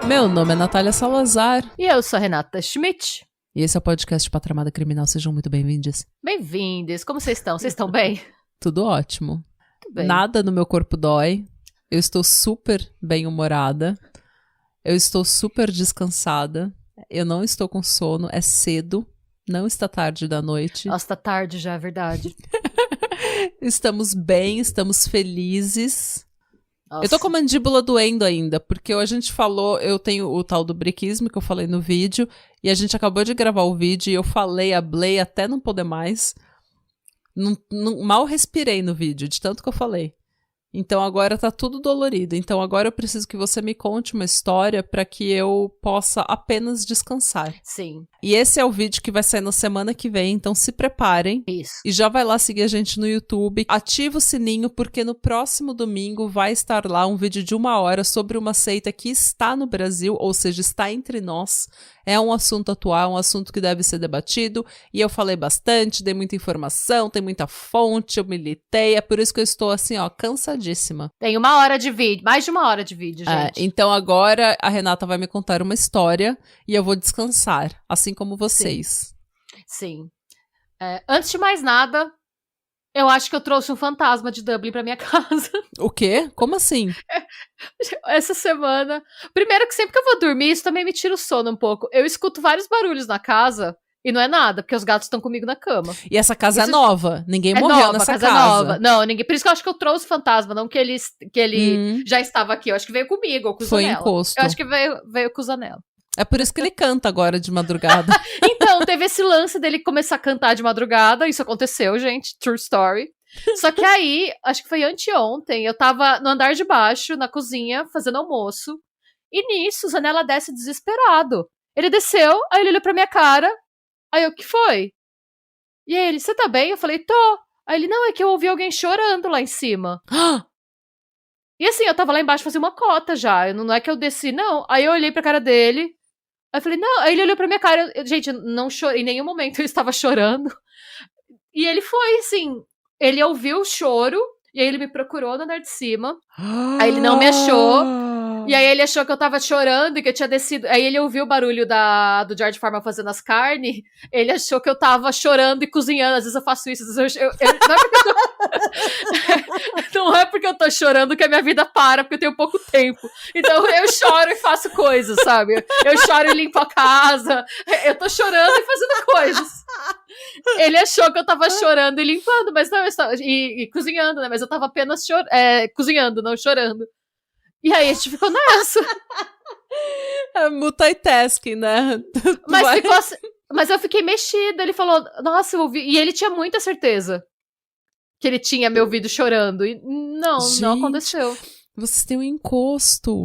Meu nome é Natália Salazar. E eu sou a Renata Schmidt. E esse é o podcast Patramada Criminal. Sejam muito bem-vindos. Bem-vindos. Como vocês estão? Vocês estão bem? Tudo ótimo. Tudo bem. Nada no meu corpo dói. Eu estou super bem-humorada. Eu estou super descansada. Eu não estou com sono. É cedo. Não está tarde da noite. Nossa, tá tarde já, é verdade. Estamos bem, estamos felizes. Nossa. Eu tô com a mandíbula doendo ainda, porque a gente falou, eu tenho o tal do briquismo que eu falei no vídeo, e a gente acabou de gravar o vídeo e eu hablei até não poder mais. Mal respirei no vídeo, de tanto que eu falei. Então agora tá tudo dolorido. Então agora eu preciso que você me conte uma história pra que eu possa apenas descansar. Sim. E esse é o vídeo que vai sair na semana que vem, então se preparem. Isso. E já vai lá seguir a gente no YouTube. Ativa o sininho, porque no próximo domingo vai estar lá um vídeo de 1 hora sobre uma seita que está no Brasil, ou seja, está entre nós. É um assunto atual, um assunto que deve ser debatido. E eu falei bastante, dei muita informação, tem muita fonte, eu militei. É por isso que eu estou assim, ó, cansadíssima. Tem 1 hora de vídeo, mais de 1 hora de vídeo, gente. Então agora a Renata vai me contar uma história e eu vou descansar, assim como vocês. Sim. Antes de mais nada, eu acho que eu trouxe um fantasma de Dublin pra minha casa. O quê? Como assim? Essa semana. Primeiro que sempre que eu vou dormir, isso também me tira o sono um pouco. Eu escuto vários barulhos na casa e não é nada, porque os gatos estão comigo na cama. E essa casa é nova? Ninguém É morreu nova, nessa a casa. É nova. Não, ninguém. Por isso que eu acho que eu trouxe o fantasma, não que ele já estava aqui. Eu acho que veio comigo, ou com o Foi Zanella. encosto. Eu acho que veio com o Zanella. É por isso que ele canta agora de madrugada. Então, teve esse lance dele começar a cantar de madrugada. Isso aconteceu, gente. True story. Só que aí, acho que foi anteontem, eu tava no andar de baixo, na cozinha, fazendo almoço. E nisso, o Zanella desce desesperado. Ele desceu, aí ele olhou pra minha cara. Aí eu, o que foi? E aí ele, você tá bem? Eu falei, tô. Aí ele, não, é que eu ouvi alguém chorando lá em cima. E assim, eu tava lá embaixo fazendo uma cota já. Não é que eu desci, não. Aí eu olhei pra cara dele. Aí eu falei, não. Aí ele olhou pra minha cara. Gente, não chorei. Em nenhum momento eu estava chorando. E ele foi, assim. Ele ouviu o choro. E aí ele me procurou no andar de cima. Aí ele não me achou. E aí ele achou que eu tava chorando e que eu tinha descido. Aí ele ouviu o barulho do George Foreman fazendo as carnes. Ele achou que eu tava chorando e cozinhando. Às vezes eu faço isso. Às vezes não é porque eu tô chorando que a minha vida para, porque eu tenho pouco tempo. Então eu choro e faço coisas, sabe? Eu choro e limpo a casa. Eu tô chorando e fazendo coisas. Ele achou que eu tava chorando e limpando, mas não, eu estava, e cozinhando, né? Mas eu tava apenas cozinhando, não chorando. E aí a gente ficou nessa. É multitasking, né? Mas ficou assim, mas eu fiquei mexida. Ele falou, nossa, eu ouvi. E ele tinha muita certeza que ele tinha me ouvido chorando. E não aconteceu. Vocês têm um encosto.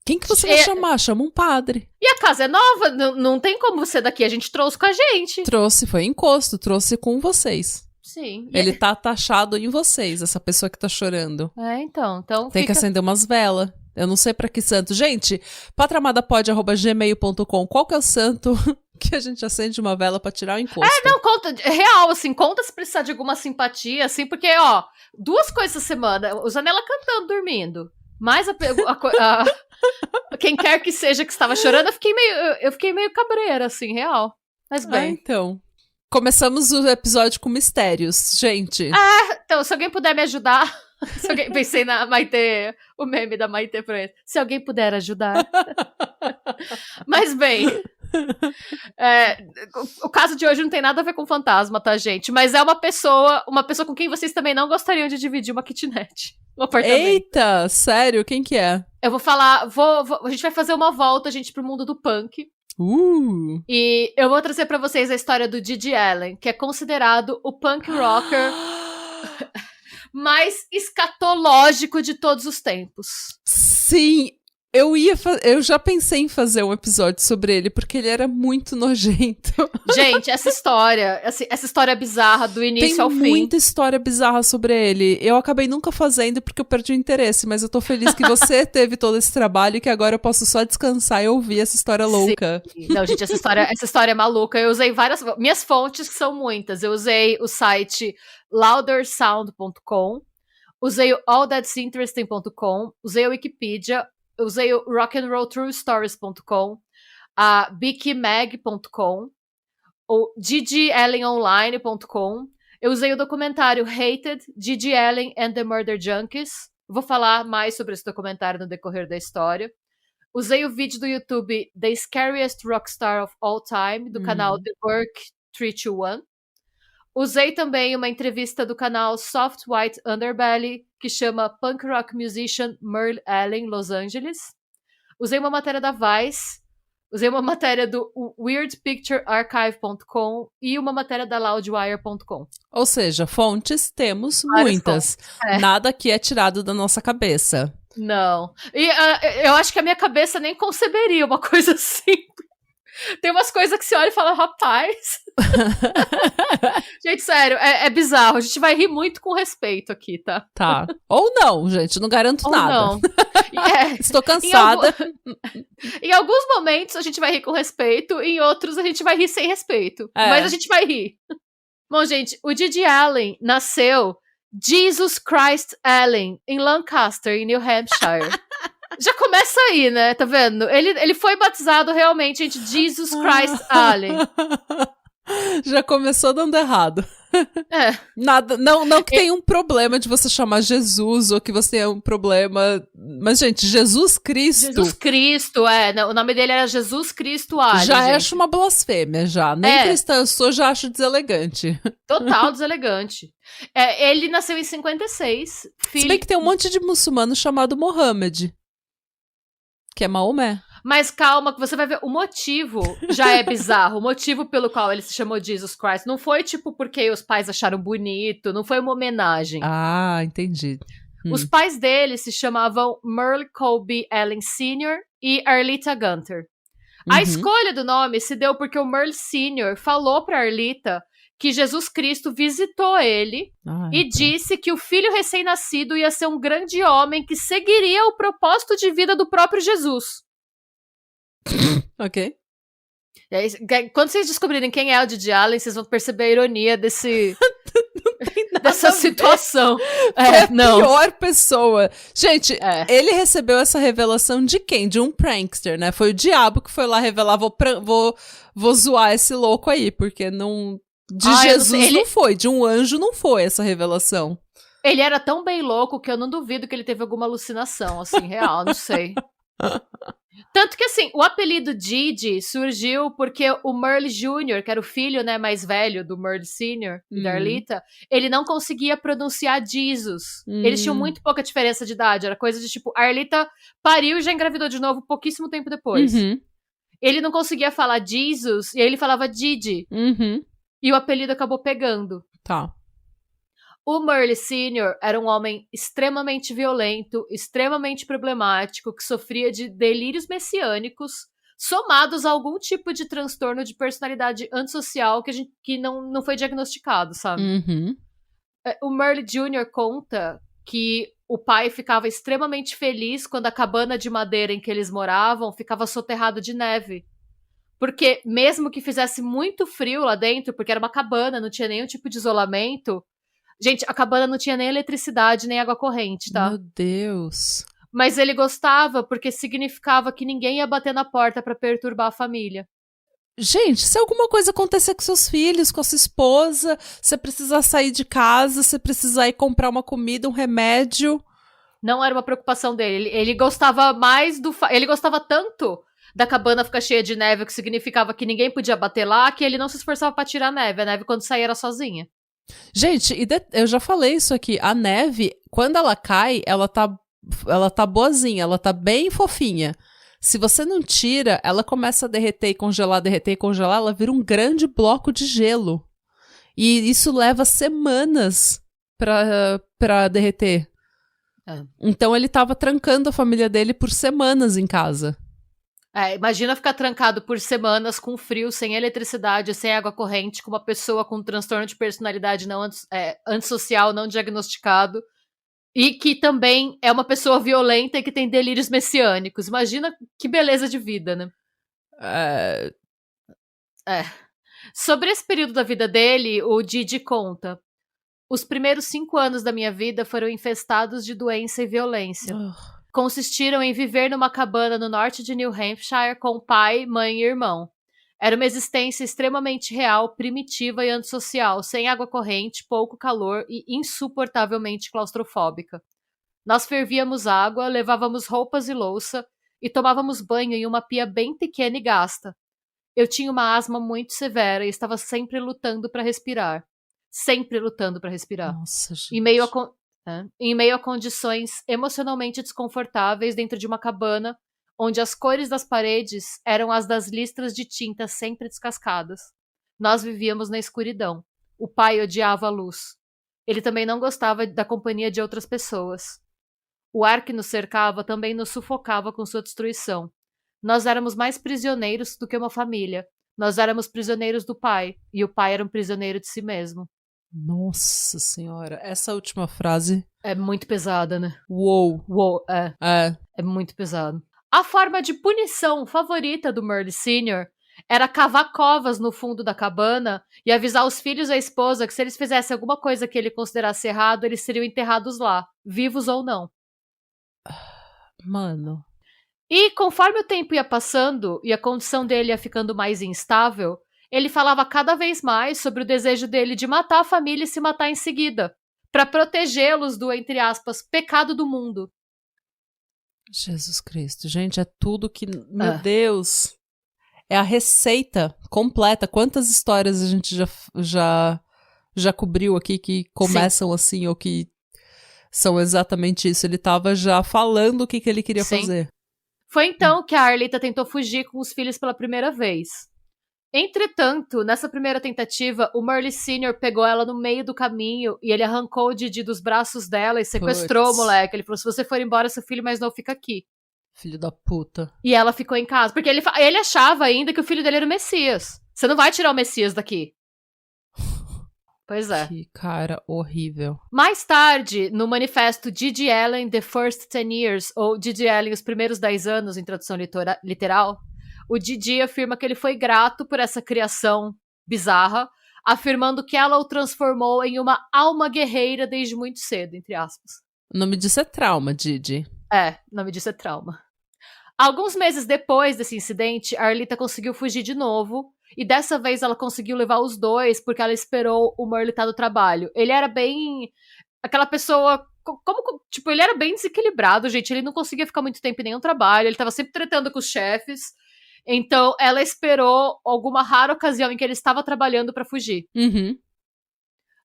Quem que você vai chamar? Chama um padre. E a casa é nova, não tem como você daqui. A gente trouxe com a gente. Trouxe, foi encosto, trouxe com vocês. Sim. Ele tá taxado em vocês, essa pessoa que tá chorando. Então tem que acender umas velas. Eu não sei pra que santo. Gente, patramadapod@gmail.com. Qual que é o santo que a gente acende uma vela pra tirar o encosto? Não, conta, real, assim, conta se precisar de alguma simpatia, assim, porque, ó, 2 coisas essa semana, o Zanella cantando, dormindo, mais quem quer que seja que estava chorando, eu fiquei meio cabreira, assim, real, mas bem. Então, começamos o episódio com mistérios, gente. Então, se alguém puder me ajudar, pensei na Maitê, o meme da Maitê pra ele, se alguém puder ajudar. Mas bem, o caso de hoje não tem nada a ver com fantasma, tá, gente? Mas é uma pessoa com quem vocês também não gostariam de dividir uma kitnet. Um apartamento. Eita, sério? Quem que é? Eu vou falar, a gente vai fazer uma volta, gente, pro mundo do punk. E eu vou trazer pra vocês a história do Didi Allen, que é considerado o punk rocker mais escatológico de todos os tempos. Sim, Eu já pensei em fazer um episódio sobre ele, porque ele era muito nojento. Gente, essa história bizarra do início ao fim. Tem muita história bizarra sobre ele. Eu acabei nunca fazendo porque eu perdi o interesse, mas eu tô feliz que você teve todo esse trabalho e que agora eu posso só descansar e ouvir essa história louca. Sim. Não, gente, essa história é maluca. Eu usei minhas fontes, que são muitas. Eu usei o site loudersound.com, usei o allthat'sinteresting.com, usei o Wikipedia, usei o rockandrolltruestories.com, a bikimag.com, o ggallenonline.com. Eu usei o documentário Hated, Gigi Allen and the Murder Junkies. Vou falar mais sobre esse documentário no decorrer da história. Usei o vídeo do YouTube The Scariest Rockstar of All Time, do canal The Work 321. Usei também uma entrevista do canal Soft White Underbelly, que chama Punk Rock Musician Merle Allen, Los Angeles. Usei uma matéria da Vice. Usei uma matéria do weirdpicturearchive.com e uma matéria da loudwire.com. Ou seja, fontes temos muitas. Nada aqui é tirado da nossa cabeça. Não. E eu acho que a minha cabeça nem conceberia uma coisa assim. Tem umas coisas que você olha e fala, rapaz. Gente, sério, é bizarro. A gente vai rir muito com respeito aqui, tá? Tá. Ou não, gente, não garanto nada. Não. Estou cansada. Em alguns momentos a gente vai rir com respeito, em outros a gente vai rir sem respeito. Mas a gente vai rir. Bom, gente, o Gigi Allen nasceu Jesus Christ Allen, em Lancaster, em New Hampshire. Já começa aí, né? Tá vendo? Ele foi batizado realmente entre Jesus Christ Allen. Já começou dando errado. Nada, não que tenha um problema de você chamar Jesus ou que você tenha um problema. Mas, gente, Jesus Cristo. Jesus Cristo, o nome dele era Jesus Cristo Allen. Já acho uma blasfêmia, já. Nem cristã eu sou, já acho deselegante. Total deselegante. Ele nasceu em 56. Se bem que tem um monte de muçulmano chamado Mohammed. Que é Maomé. Mas calma, que você vai ver, o motivo já é bizarro. O motivo pelo qual ele se chamou Jesus Christ não foi tipo porque os pais acharam bonito, não foi uma homenagem. Ah, entendi. Os pais dele se chamavam Merle Colby Allen Sr. e Arlita Gunter. A escolha do nome se deu porque o Merle Sr. falou pra Arlita que Jesus Cristo visitou ele e disse que o filho recém-nascido ia ser um grande homem que seguiria o propósito de vida do próprio Jesus. Ok. E aí, quando vocês descobrirem quem é o Gigi Allen, vocês vão perceber a ironia dessa situação. Foi a pior pessoa. Gente, ele recebeu essa revelação de quem? De um prankster, né? Foi o diabo que foi lá revelar, vou zoar esse louco aí, porque não... De Jesus não foi, de um anjo não foi essa revelação. Ele era tão bem louco que eu não duvido que ele teve alguma alucinação, assim, real, não sei. Tanto que, assim, o apelido Gigi surgiu porque o Merle Jr., que era o filho, né, mais velho do Merle Sr. e da Arlita, ele não conseguia pronunciar Jesus. Eles tinham muito pouca diferença de idade, era coisa de tipo, a Arlita pariu e já engravidou de novo pouquíssimo tempo depois. Ele não conseguia falar Jesus, e aí ele falava Gigi. E o apelido acabou pegando. Tá. O Merle Sr. era um homem extremamente violento, extremamente problemático, que sofria de delírios messiânicos, somados a algum tipo de transtorno de personalidade antissocial que não foi diagnosticado, sabe? O Merle Jr. conta que o pai ficava extremamente feliz quando a cabana de madeira em que eles moravam ficava soterrada de neve. Porque mesmo que fizesse muito frio lá dentro, porque era uma cabana, não tinha nenhum tipo de isolamento... Gente, a cabana não tinha nem eletricidade, nem água corrente, tá? Meu Deus. Mas ele gostava porque significava que ninguém ia bater na porta pra perturbar a família. Gente, se alguma coisa acontecer com seus filhos, com a sua esposa, você precisar sair de casa, você precisar ir comprar uma comida, um remédio... Não era uma preocupação dele. Ele gostava mais do... Ele gostava tanto da cabana ficar cheia de neve, que significava que ninguém podia bater lá, que ele não se esforçava pra tirar a neve. A neve, quando saía, era sozinha. Gente, eu já falei isso aqui. A neve, quando ela cai, ela tá boazinha, ela tá bem fofinha. Se você não tira, ela começa a derreter e congelar, ela vira um grande bloco de gelo. E isso leva semanas pra derreter. Então ele tava trancando a família dele por semanas em casa. Imagina ficar trancado por semanas com frio, sem eletricidade, sem água corrente, com uma pessoa com transtorno de personalidade antissocial não diagnosticado, e que também é uma pessoa violenta e que tem delírios messiânicos. Imagina que beleza de vida, né? Sobre esse período da vida dele, o Didi conta: os primeiros 5 anos da minha vida foram infestados de doença e violência. Consistiram em viver numa cabana no norte de New Hampshire com pai, mãe e irmão. Era uma existência extremamente real, primitiva e antissocial, sem água corrente, pouco calor e insuportavelmente claustrofóbica. Nós fervíamos água, levávamos roupas e louça e tomávamos banho em uma pia bem pequena e gasta. Eu tinha uma asma muito severa e estava sempre lutando para respirar. Sempre lutando para respirar. Nossa, gente. Em meio a condições emocionalmente desconfortáveis dentro de uma cabana, onde as cores das paredes eram as das listras de tinta sempre descascadas. Nós vivíamos na escuridão. O pai odiava a luz. Ele também não gostava da companhia de outras pessoas. O ar que nos cercava também nos sufocava com sua destruição. Nós éramos mais prisioneiros do que uma família. Nós éramos prisioneiros do pai, e o pai era um prisioneiro de si mesmo. Nossa senhora, essa última frase... É muito pesada, né? Uou. É muito pesado. A forma de punição favorita do Murley Sr. era cavar covas no fundo da cabana e avisar os filhos e a esposa que se eles fizessem alguma coisa que ele considerasse errado, eles seriam enterrados lá, vivos ou não. Mano. E conforme o tempo ia passando e a condição dele ia ficando mais instável, ele falava cada vez mais sobre o desejo dele de matar a família e se matar em seguida, para protegê-los do, entre aspas, pecado do mundo. Jesus Cristo. Gente, é tudo que... Meu Deus. É a receita completa. Quantas histórias a gente já cobriu aqui que começam assim ou que são exatamente isso. Ele tava já falando o que ele queria fazer. Foi então que a Arleta tentou fugir com os filhos pela primeira vez. Entretanto, nessa primeira tentativa, o Murley Sr. pegou ela no meio do caminho e ele arrancou o Didi dos braços dela e sequestrou o moleque. Ele falou, se você for embora, seu filho mais novo fica aqui. Filho da puta. E ela ficou em casa, porque ele achava ainda que o filho dele era o Messias. Você não vai tirar o Messias daqui. Pois é. Que cara horrível. Mais tarde, no manifesto Didi Allen, The First 10 Years, ou Didi Allen, Os Primeiros 10 Anos, em tradução literal, o Didi afirma que ele foi grato por essa criação bizarra, afirmando que ela o transformou em uma alma guerreira desde muito cedo, entre aspas. O nome disso é trauma, Didi. O nome disso é trauma. Alguns meses depois desse incidente, a Arleta conseguiu fugir de novo, e dessa vez ela conseguiu levar os dois, porque ela esperou o Murley estar do trabalho. Ele era bem... aquela pessoa... tipo, ele era bem desequilibrado, gente. Ele não conseguia ficar muito tempo em nenhum trabalho, ele tava sempre tretando com os chefes. Então, ela esperou alguma rara ocasião em que ele estava trabalhando pra fugir. Uhum.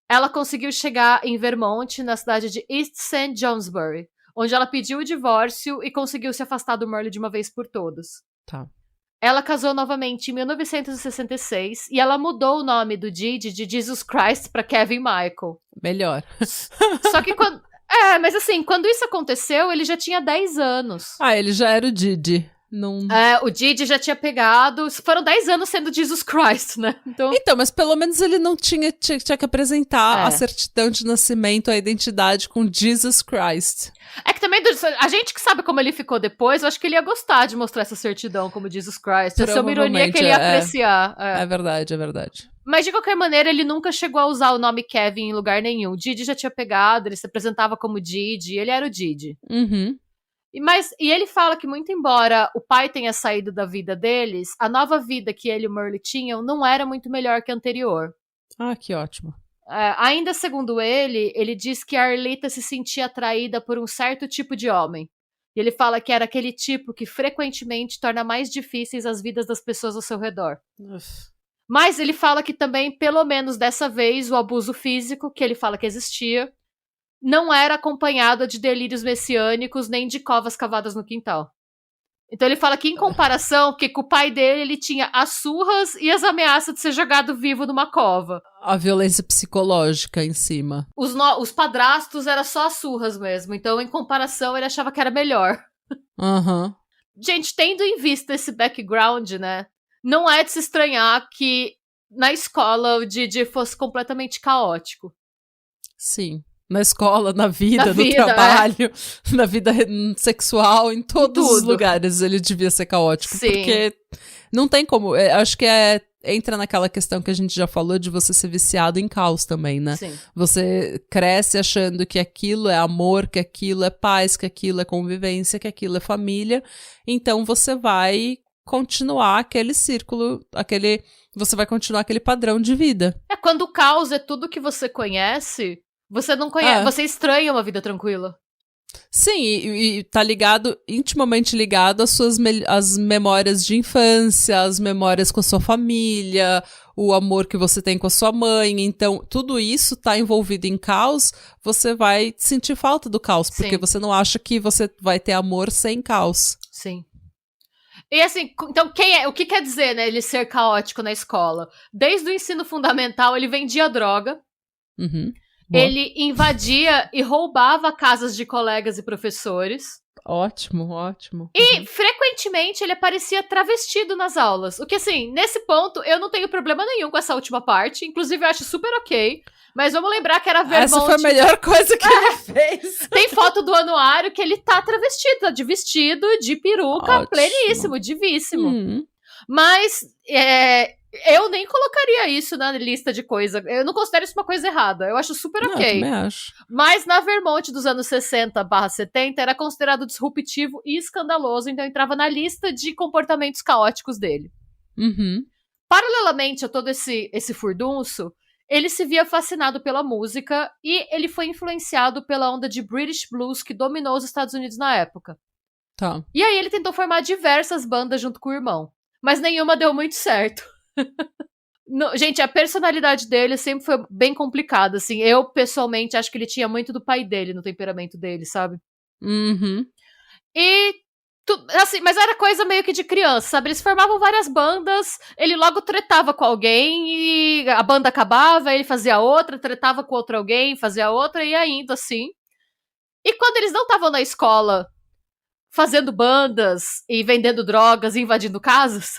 Ela conseguiu chegar em Vermont, na cidade de East St. Johnsbury, onde ela pediu o divórcio e conseguiu se afastar do Murley de uma vez por todas. Tá. Ela casou novamente em 1966 e ela mudou o nome do Didi de Jesus Christ pra Kevin Michael. Melhor. Só que quando... mas assim, quando isso aconteceu, ele já tinha 10 anos. Ele já era o Didi. Não... o Didi já tinha pegado... Foram 10 anos sendo Jesus Christ, né? Então, mas pelo menos ele não tinha que apresentar a certidão de nascimento, a identidade com Jesus Christ. É que também, a gente que sabe como ele ficou depois, eu acho que ele ia gostar de mostrar essa certidão como Jesus Christ. Essa é uma ironia que ele ia apreciar. É verdade, é verdade. Mas de qualquer maneira, ele nunca chegou a usar o nome Kevin em lugar nenhum. O Didi já tinha pegado, ele se apresentava como Didi, ele era o Didi. Uhum. E ele fala que, muito embora o pai tenha saído da vida deles, a nova vida que ele e o Murley tinham não era muito melhor que a anterior. Que ótimo. Ainda segundo ele diz que a Arleta se sentia atraída por um certo tipo de homem. E ele fala que era aquele tipo que frequentemente torna mais difíceis as vidas das pessoas ao seu redor. Mas ele fala que também, pelo menos dessa vez, o abuso físico, que ele fala que existia, não era acompanhado de delírios messiânicos nem de covas cavadas no quintal. Então ele fala que, em comparação, porque com o pai dele ele tinha as surras e as ameaças de ser jogado vivo numa cova. a violência psicológica em cima. Os padrastos eram só as surras mesmo, então em comparação ele achava que era melhor. Aham. Gente, tendo em vista esse background, né, não é de se estranhar que na escola o Didi fosse completamente caótico. Sim. Na escola, na vida, no vida, trabalho, na vida sexual, em todos os tudo. lugares ele devia ser caótico. Sim. Porque não tem como. Acho que entra naquela questão que a gente já falou de você ser viciado em caos também, né? Sim. Você cresce achando que aquilo é amor, que aquilo é paz, que aquilo é convivência, que aquilo é família. Então você vai continuar aquele círculo, você vai continuar aquele padrão de vida. Quando o caos é tudo que você conhece, você não conhece, você estranha uma vida tranquila. Sim, e tá intimamente ligado às suas às memórias de infância, as memórias com a sua família, o amor que você tem com a sua mãe. Então, tudo isso tá envolvido em caos, você vai sentir falta do caos, porque você não acha que você vai ter amor sem caos. Sim. E assim, então o que quer dizer, né, ele ser caótico na escola? Desde o ensino fundamental, ele vendia droga. Uhum. Boa. Ele invadia e roubava casas de colegas e professores. Ótimo, ótimo. E, frequentemente, ele aparecia travestido nas aulas. O que, assim, nesse ponto, eu não tenho problema nenhum com essa última parte. Inclusive, eu acho super ok. Mas vamos lembrar que era Vermont. Essa foi a melhor coisa que ele fez. Tem foto do anuário que ele tá travestido, tá de vestido, de peruca, ótimo. Pleníssimo, divíssimo. Mas, eu nem colocaria isso na lista de coisa. Eu não considero isso uma coisa errada. Eu acho super ok. Eu também acho. Mas na Vermont dos anos 60/70 era considerado disruptivo e escandaloso, então entrava na lista de comportamentos caóticos dele. Uhum. Paralelamente a todo esse furdunço, ele se via fascinado pela música e ele foi influenciado pela onda de British Blues que dominou os Estados Unidos na época. Tá. E aí ele tentou formar diversas bandas junto com o irmão, mas nenhuma deu muito certo. Gente, a personalidade dele sempre foi bem complicada, assim. Eu, pessoalmente, acho que ele tinha muito do pai dele no temperamento dele, sabe? Uhum. E, assim, mas era coisa meio que de criança, sabe? Eles formavam várias bandas, ele logo tretava com alguém e a banda acabava, ele fazia outra, tretava com outro alguém, fazia outra, e ainda assim. E quando eles não estavam na escola fazendo bandas e vendendo drogas e invadindo casas...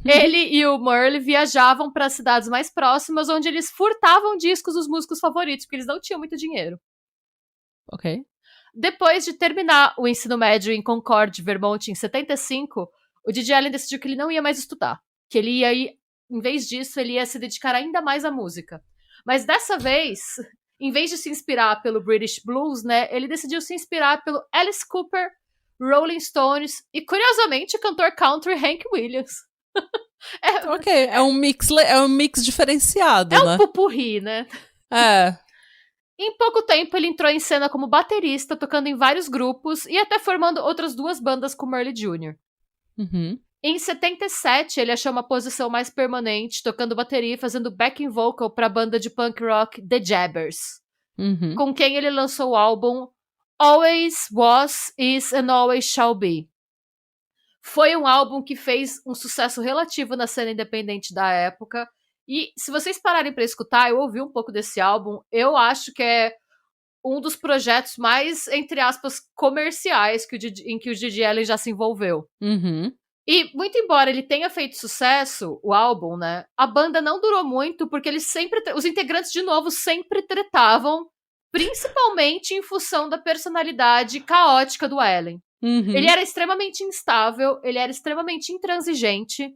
Ele e o Merle viajavam para cidades mais próximas, onde eles furtavam discos dos músicos favoritos, porque eles não tinham muito dinheiro. Ok. Depois de terminar o ensino médio em Concord, Vermont, em 75, o Didi Allen decidiu que ele não ia mais estudar. Que ele ia ir, em vez disso, ele ia se dedicar ainda mais à música. Mas dessa vez, em vez de se inspirar pelo British Blues, né, ele decidiu se inspirar pelo Alice Cooper, Rolling Stones e, curiosamente, o cantor country Hank Williams. Ok, é um mix diferenciado, né? É um pupurri, né? É. Em pouco tempo, ele entrou em cena como baterista, tocando em vários grupos e até formando outras 2 bandas com Merle Jr. Uhum. Em 77, ele achou uma posição mais permanente, tocando bateria e fazendo backing vocal para a banda de punk rock The Jabbers, com quem ele lançou o álbum Always Was, Is and Always Shall Be. Foi um álbum que fez um sucesso relativo na cena independente da época. E se vocês pararem para escutar, eu ouvi um pouco desse álbum, eu acho que é um dos projetos mais, entre aspas, comerciais em que o Didi Allen já se envolveu. Uhum. E, muito embora ele tenha feito sucesso, o álbum, né, a banda não durou muito, porque os integrantes, de novo, sempre tretavam, principalmente em função da personalidade caótica do Allen. Uhum. Ele era extremamente instável, ele era extremamente intransigente,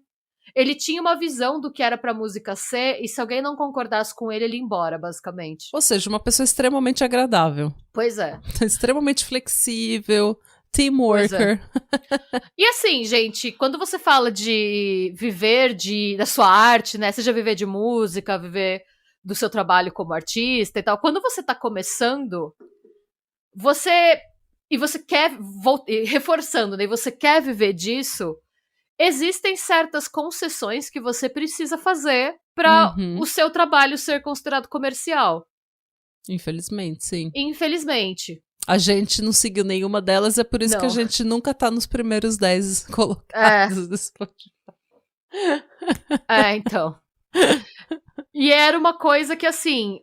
ele tinha uma visão do que era pra música ser, e se alguém não concordasse com ele, ele ia embora, basicamente. Ou seja, uma pessoa extremamente agradável. Pois é. Extremamente flexível, team worker. E assim, gente, quando você fala de viver da sua arte, né, seja viver de música, viver do seu trabalho como artista e tal, quando você tá começando, você quer, reforçando, né, e você quer viver disso, existem certas concessões que você precisa fazer para o seu trabalho ser considerado comercial. Infelizmente, sim. Infelizmente. A gente não seguiu nenhuma delas, é por isso que a gente nunca tá nos primeiros 10 colocados do Spotify. Então. E era uma coisa que, assim,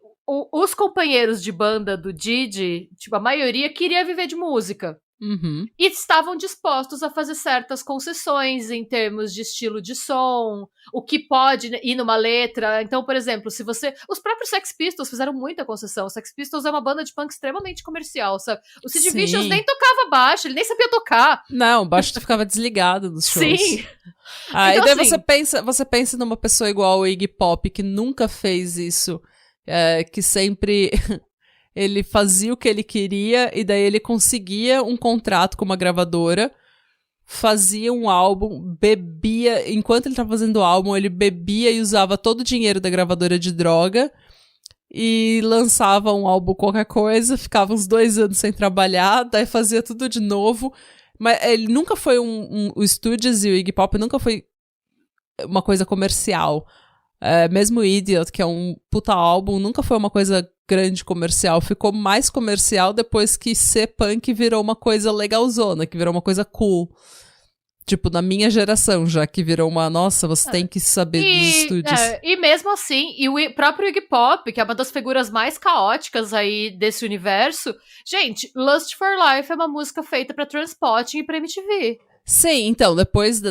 os companheiros de banda do Didi, tipo, a maioria queria viver de música. Uhum. E estavam dispostos a fazer certas concessões em termos de estilo de som, o que pode ir numa letra. Então, por exemplo, se você... Os próprios Sex Pistols fizeram muita concessão. O Sex Pistols é uma banda de punk extremamente comercial, sabe? O Sid Vicious nem tocava baixo, ele nem sabia tocar. Não, o baixo ficava desligado nos shows. Sim. Então, e daí assim, você pensa numa pessoa igual o Iggy Pop, que nunca fez isso, que sempre... Ele fazia o que ele queria e daí ele conseguia um contrato com uma gravadora, fazia um álbum, bebia... Enquanto ele estava fazendo o álbum, ele bebia e usava todo o dinheiro da gravadora de droga e lançava um álbum qualquer coisa, ficava uns 2 anos sem trabalhar, daí fazia tudo de novo. Mas ele nunca foi o Stooges e o Iggy Pop nunca foi uma coisa comercial. Mesmo Idiot, que é um puta álbum, nunca foi uma coisa grande comercial. Ficou mais comercial depois que ser punk virou uma coisa legalzona, que virou uma coisa cool. Tipo, na minha geração já, que virou uma... Nossa, você tem que saber dos estúdios. E mesmo assim, e o próprio Iggy Pop, que é uma das figuras mais caóticas aí desse universo... Gente, Lust for Life é uma música feita pra Transpotting e pra MTV. Sim, então, depois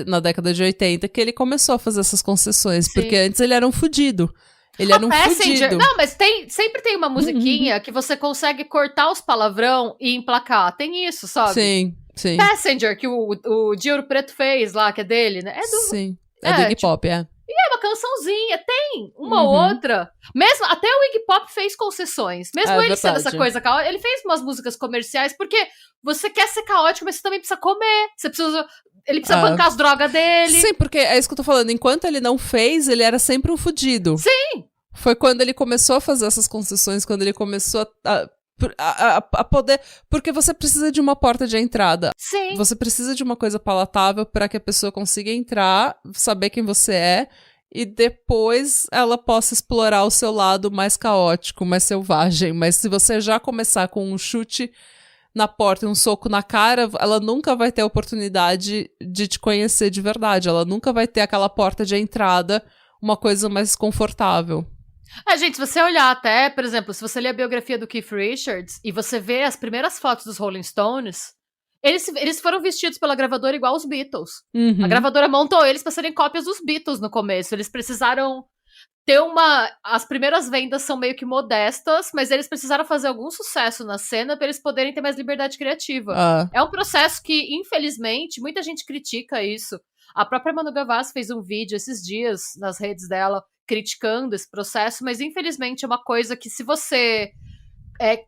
na década de 80 que ele começou a fazer essas concessões, Sim. Porque antes ele era um fudido. Ele era um fudido. Não, mas sempre tem uma musiquinha que você consegue cortar os palavrão e emplacar. Tem isso, sabe? Sim. Passenger, que o de Ouro Preto fez lá, que é dele, né? Sim, do Iggy Pop, E é uma cançãozinha, tem uma ou outra. Mesmo, até o Iggy Pop fez concessões. Mesmo ele sendo essa coisa caótica, ele fez umas músicas comerciais, porque você quer ser caótico, mas você também precisa comer. Ele precisa bancar as drogas dele. Sim, porque é isso que eu tô falando. Enquanto ele não fez, ele era sempre um fudido. Sim! Foi quando ele começou a fazer essas concessões, quando ele começou a poder... Porque você precisa de uma porta de entrada. Sim. Você precisa de uma coisa palatável para que a pessoa consiga entrar, saber quem você é, e depois ela possa explorar o seu lado mais caótico, mais selvagem. Mas se você já começar com um chute na porta e um soco na cara, ela nunca vai ter a oportunidade de te conhecer de verdade. Ela nunca vai ter aquela porta de entrada, uma coisa mais confortável. Gente, se você olhar até, por exemplo, se você ler a biografia do Keith Richards e você vê as primeiras fotos dos Rolling Stones, eles foram vestidos pela gravadora igual os Beatles. Uhum. A gravadora montou eles pra serem cópias dos Beatles no começo. Eles precisaram ter As primeiras vendas são meio que modestas, mas eles precisaram fazer algum sucesso na cena pra eles poderem ter mais liberdade criativa. É um processo que, infelizmente, muita gente critica isso. A própria Manu Gavassi fez um vídeo esses dias nas redes dela criticando esse processo, mas infelizmente é uma coisa que, se você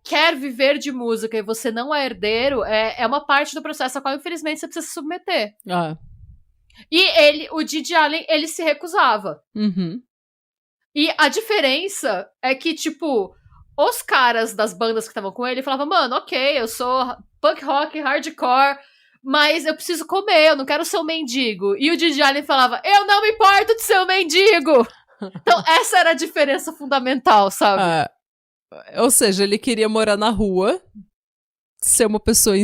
quer viver de música e você não é herdeiro, é uma parte do processo a qual, infelizmente, você precisa se submeter. E o Didi Allen, ele se recusava. Uhum. E a diferença é que, tipo, os caras das bandas que estavam com ele falavam, mano, ok, eu sou punk rock, hardcore, mas eu preciso comer, eu não quero ser um mendigo. E o Didi Allen falava, eu não me importo de ser um mendigo! Então, essa era a diferença fundamental, sabe? Ou seja, ele queria morar na rua, ser uma pessoa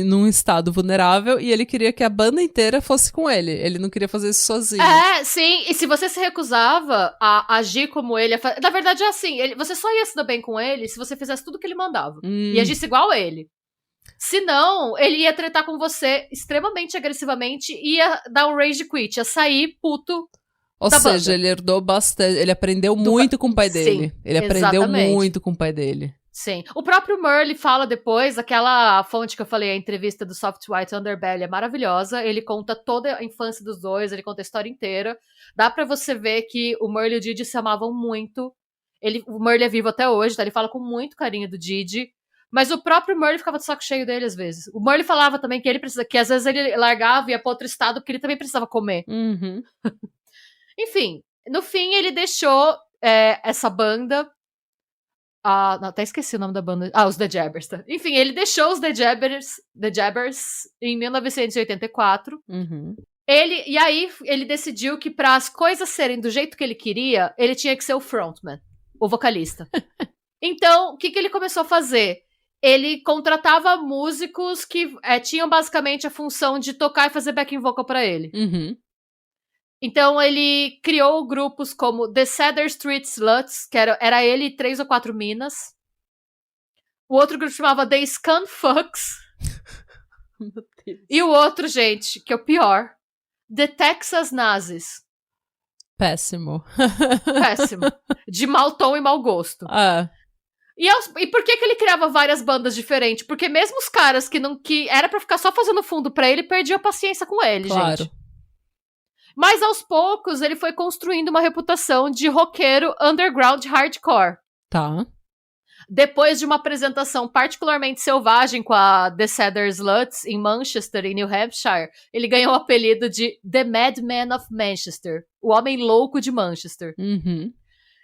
num estado vulnerável, e ele queria que a banda inteira fosse com ele. Ele não queria fazer isso sozinho. Sim. E se você se recusava a agir como ele... Na verdade, é assim, você só ia se dar bem com ele se você fizesse tudo que ele mandava. E agisse igual a ele. Se não, ele ia tretar com você extremamente agressivamente e ia dar um rage quit, ia sair puto. Ou seja, ele herdou bastante. Ele aprendeu muito com o pai dele. Sim, ele aprendeu muito com o pai dele. Sim. O próprio Merle fala depois, aquela fonte que eu falei, a entrevista do Soft White Underbelly é maravilhosa. Ele conta toda a infância dos dois, ele conta a história inteira. Dá pra você ver que o Merle e o Didi se amavam muito. O Merle é vivo até hoje, tá? Ele fala com muito carinho do Didi. Mas o próprio Merle ficava de saco cheio dele às vezes. O Merle falava também que às vezes ele largava e ia pra outro estado porque ele também precisava comer. Uhum. Enfim, no fim ele deixou essa banda. Não, até esqueci o nome da banda. Os The Jabbers. Tá? Enfim, ele deixou os The Jabbers em 1984. Uhum. E aí ele decidiu que para as coisas serem do jeito que ele queria, ele tinha que ser o frontman, o vocalista. Então, o que ele começou a fazer? Ele contratava músicos que tinham basicamente a função de tocar e fazer backing vocal pra ele. Uhum. Então ele criou grupos como The Cedar Street Sluts, que era ele e 3 ou 4 minas. O outro grupo chamava The Scum Fucks. Meu Deus. E o outro, gente, que é o pior, The Texas Nazis. Péssimo. Péssimo. De mau tom e mau gosto. Ah, E por que ele criava várias bandas diferentes? Porque mesmo os caras que era pra ficar só fazendo fundo pra ele, perdiam a paciência com ele, claro. gente. Mas aos poucos ele foi construindo uma reputação de roqueiro underground hardcore. Tá. Depois de uma apresentação particularmente selvagem com a The Cedar Sluts em Manchester, em New Hampshire, ele ganhou o apelido de The Madman of Manchester, o Homem Louco de Manchester. Uhum.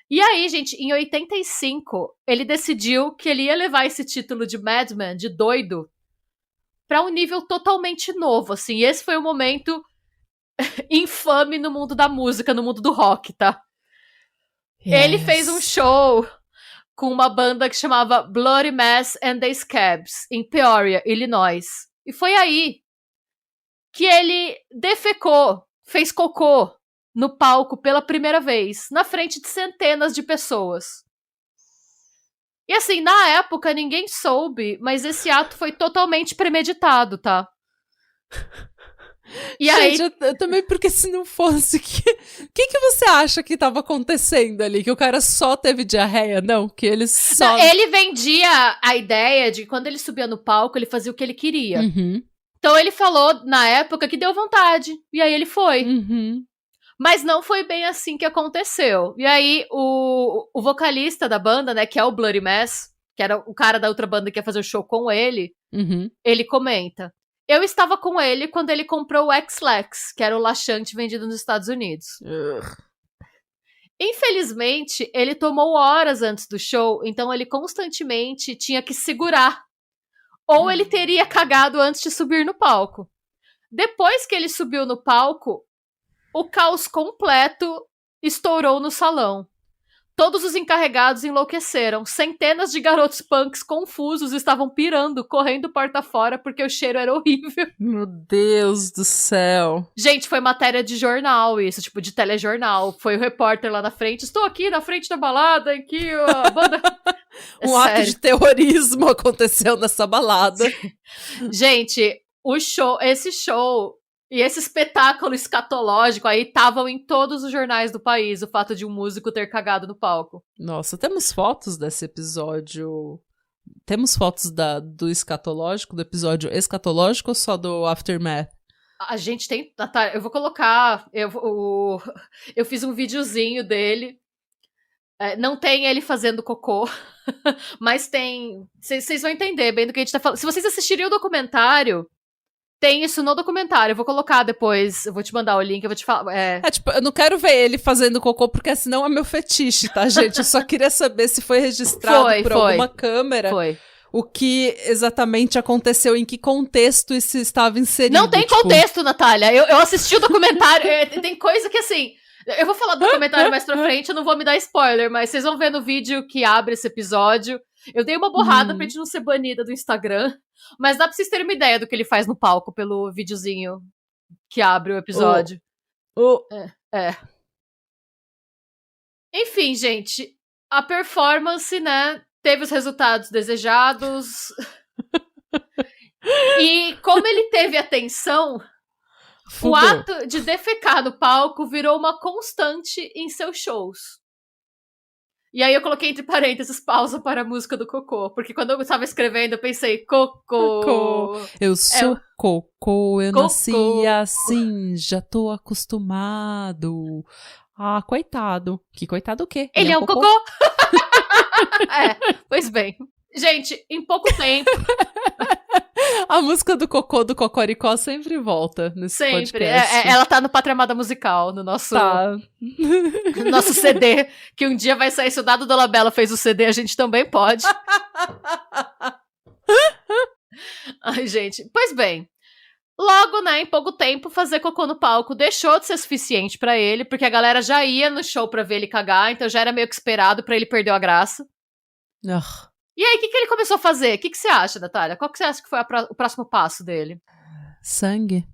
E aí, gente, em 85, ele decidiu que ele ia levar esse título de Madman, de doido, pra um nível totalmente novo, assim. E esse foi um momento infame no mundo da música, no mundo do rock, tá? Yes. Ele fez um show com uma banda que chamava Bloody Mess and the Scabs, em Peoria, Illinois. E foi aí que ele defecou, fez cocô no palco pela primeira vez, na frente de centenas de pessoas. E assim, na época ninguém soube, mas esse ato foi totalmente premeditado, tá? E aí... Gente, eu também, porque se não fosse, que você acha que tava acontecendo ali? Que o cara só teve diarreia? Não, que ele só... Não, ele vendia a ideia de que quando ele subia no palco, ele fazia o que ele queria. Uhum. Então ele falou, na época, que deu vontade. E aí ele foi. Uhum. Mas não foi bem assim que aconteceu. E aí o vocalista da banda, né, que é o Bloody Mess, que era o cara da outra banda que ia fazer o show com ele, Uhum. ele comenta: eu estava com ele quando ele comprou o X-Lax, que era o laxante vendido nos Estados Unidos. Infelizmente, ele tomou horas antes do show, então ele constantemente tinha que segurar. Ou ele teria cagado antes de subir no palco. Depois que ele subiu no palco, o caos completo estourou no salão. Todos os encarregados enlouqueceram. Centenas de garotos punks confusos estavam pirando, correndo porta fora porque o cheiro era horrível. Meu Deus do céu. Gente, foi matéria de jornal isso, tipo, de telejornal. Foi o repórter lá na frente. Estou aqui na frente da balada, aqui a banda... Um ato de terrorismo aconteceu nessa balada. Gente, esse show e esse espetáculo escatológico aí estavam em todos os jornais do país, o fato de um músico ter cagado no palco. Nossa, temos fotos desse episódio? Temos fotos do escatológico, do episódio escatológico ou só do Aftermath? A gente tem... Tá, eu vou colocar... Eu fiz um videozinho dele. Não tem ele fazendo cocô, mas tem... Vocês vão entender bem do que a gente tá falando. Se vocês assistirem o documentário, tem isso no documentário. Eu vou colocar depois, eu vou te mandar o link, eu vou te falar... tipo, eu não quero ver ele fazendo cocô, porque senão é meu fetiche, tá, gente? Eu só queria saber se foi registrado por alguma câmera. Foi. O que exatamente aconteceu, em que contexto isso estava inserido. Não tem contexto, Natália. Eu assisti o documentário, tem coisa que assim... Eu vou falar do documentário mais pra frente, eu não vou me dar spoiler, mas vocês vão ver no vídeo que abre esse episódio. Eu dei uma borrada pra gente não ser banida do Instagram, mas dá pra vocês terem uma ideia do que ele faz no palco pelo videozinho que abre o episódio. Enfim, gente, a performance, né, teve os resultados desejados. E como ele teve atenção... Fudeu. O ato de defecar no palco virou uma constante em seus shows. E aí eu coloquei entre parênteses pausa para a música do cocô. Porque quando eu estava escrevendo, eu pensei, cocô. Eu sou cocô, eu cocô. nasci assim, já tô acostumado. Ah, coitado. Que coitado o quê? Ele é um cocô? Pois bem. Gente, em pouco tempo... A música do cocô do Cocoricó sempre volta nesse podcast. Ela tá no Patramada Musical, no nosso, no nosso CD, que um dia vai sair. Se o Dado Dolabella fez o CD, a gente também pode. Ai, gente. Pois bem, logo, né, em pouco tempo, fazer cocô no palco deixou de ser suficiente pra ele, porque a galera já ia no show pra ver ele cagar, então já era meio que esperado pra ele perder a graça. E aí, o que ele começou a fazer? O que você acha, Natália? Qual que você acha que foi o próximo passo dele? Sangue.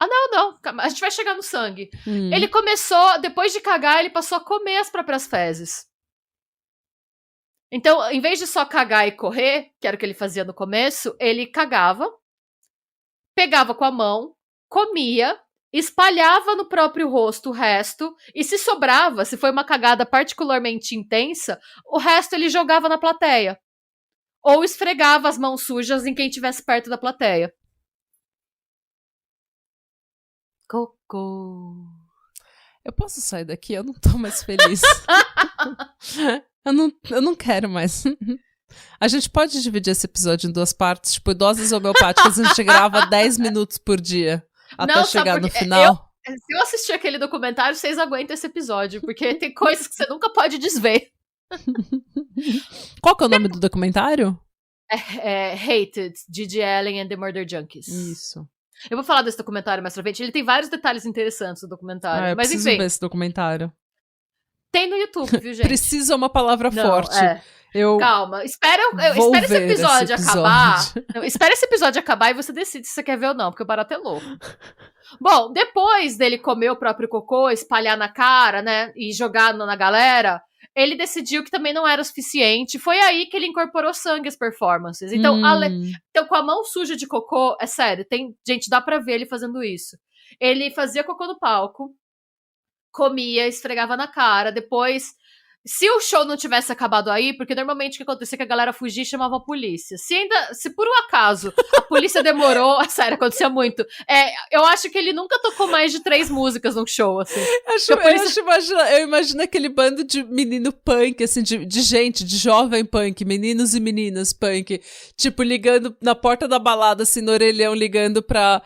Não, a gente vai chegar no sangue. Ele começou, depois de cagar, ele passou a comer as próprias fezes. Então, em vez de só cagar e correr, que era o que ele fazia no começo, ele cagava, pegava com a mão, comia, espalhava no próprio rosto o resto, e se sobrava, se foi uma cagada particularmente intensa, o resto ele jogava na plateia. Ou esfregava as mãos sujas em quem estivesse perto da plateia. Cocô. Eu posso sair daqui? Eu não tô mais feliz. eu não quero mais. A gente pode dividir esse episódio em 2 partes, tipo, doses homeopáticas, a gente grava 10 minutos por dia, até chegar no final. Se eu assistir aquele documentário, vocês aguentam esse episódio, porque tem coisas que você nunca pode desver. Qual que é o nome do documentário? Hated, Gigi Allen and the Murder Junkies. Isso. Eu vou falar desse documentário mais pra frente. Ele tem vários detalhes interessantes no documentário. Eu mas preciso enfim. ver esse documentário. Tem no YouTube, viu, gente? Precisa uma palavra forte. Calma. Espera esse episódio acabar. Não, espera esse episódio acabar e você decide se você quer ver ou não, porque o barato é louco. Bom, depois dele comer o próprio cocô, espalhar na cara, né, e jogar na galera, ele decidiu que também não era o suficiente. Foi aí que ele incorporou sangue às performances. Então, então, com a mão suja de cocô, é sério, gente, dá pra ver ele fazendo isso. Ele fazia cocô no palco, comia, esfregava na cara, depois... Se o show não tivesse acabado aí, porque normalmente o que acontecia é que a galera fugia e chamava a polícia. Se por um acaso a polícia demorou, sério, acontecia muito. Eu acho que ele nunca tocou mais de 3 músicas num show, assim. Eu imagino aquele bando de menino punk, assim, de gente, de jovem punk, meninos e meninas punk, tipo, ligando na porta da balada, assim, no orelhão, ligando pra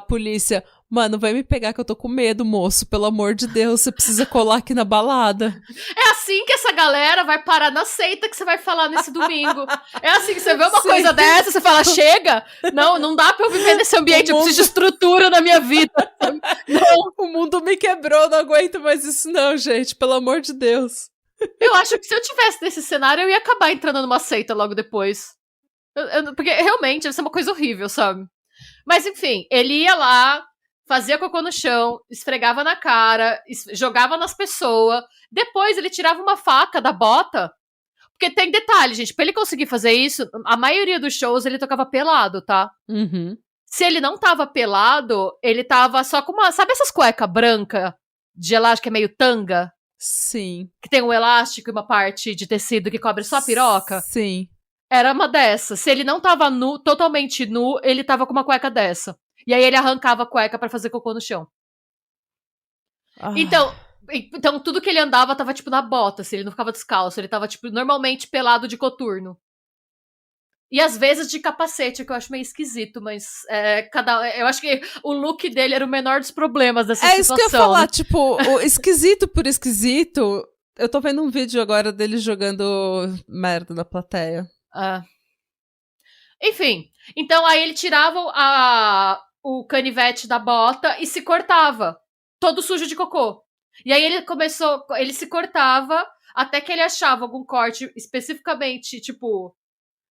polícia. Mano, vai me pegar que eu tô com medo, moço. Pelo amor de Deus, você precisa colar aqui na balada. É assim que essa galera vai parar na seita que você vai falar nesse domingo. É assim que você vê uma coisa dessa, você fala, chega! Não dá pra eu viver nesse ambiente, eu preciso de estrutura na minha vida. Não. O mundo me quebrou, não aguento mais isso não, gente. Pelo amor de Deus. Eu acho que se eu tivesse nesse cenário, eu ia acabar entrando numa seita logo depois. Porque realmente ia ser uma coisa horrível, sabe? Mas enfim, ele ia lá, fazia cocô no chão, esfregava na cara, jogava nas pessoas. Depois ele tirava uma faca da bota. Porque tem detalhe, gente. Pra ele conseguir fazer isso, a maioria dos shows ele tocava pelado, tá? Uhum. Se ele não tava pelado, ele tava só com uma... Sabe essas cuecas brancas de elástico que é meio tanga? Sim. Que tem um elástico e uma parte de tecido que cobre só a piroca? Sim. Era uma dessas. Se ele não tava nu, totalmente nu, ele tava com uma cueca dessa. E aí ele arrancava a cueca pra fazer cocô no chão. Então tudo que ele andava tava, tipo, na bota, assim, ele não ficava descalço. Ele tava, tipo, normalmente pelado de coturno. E às vezes de capacete, que eu acho meio esquisito, mas eu acho que o look dele era o menor dos problemas dessa situação. É isso que eu ia falar, né? Tipo, o esquisito por esquisito... Eu tô vendo um vídeo agora dele jogando merda na plateia. Enfim, então aí ele tirava o canivete da bota e se cortava, todo sujo de cocô. E aí ele se cortava até que ele achava algum corte especificamente, tipo,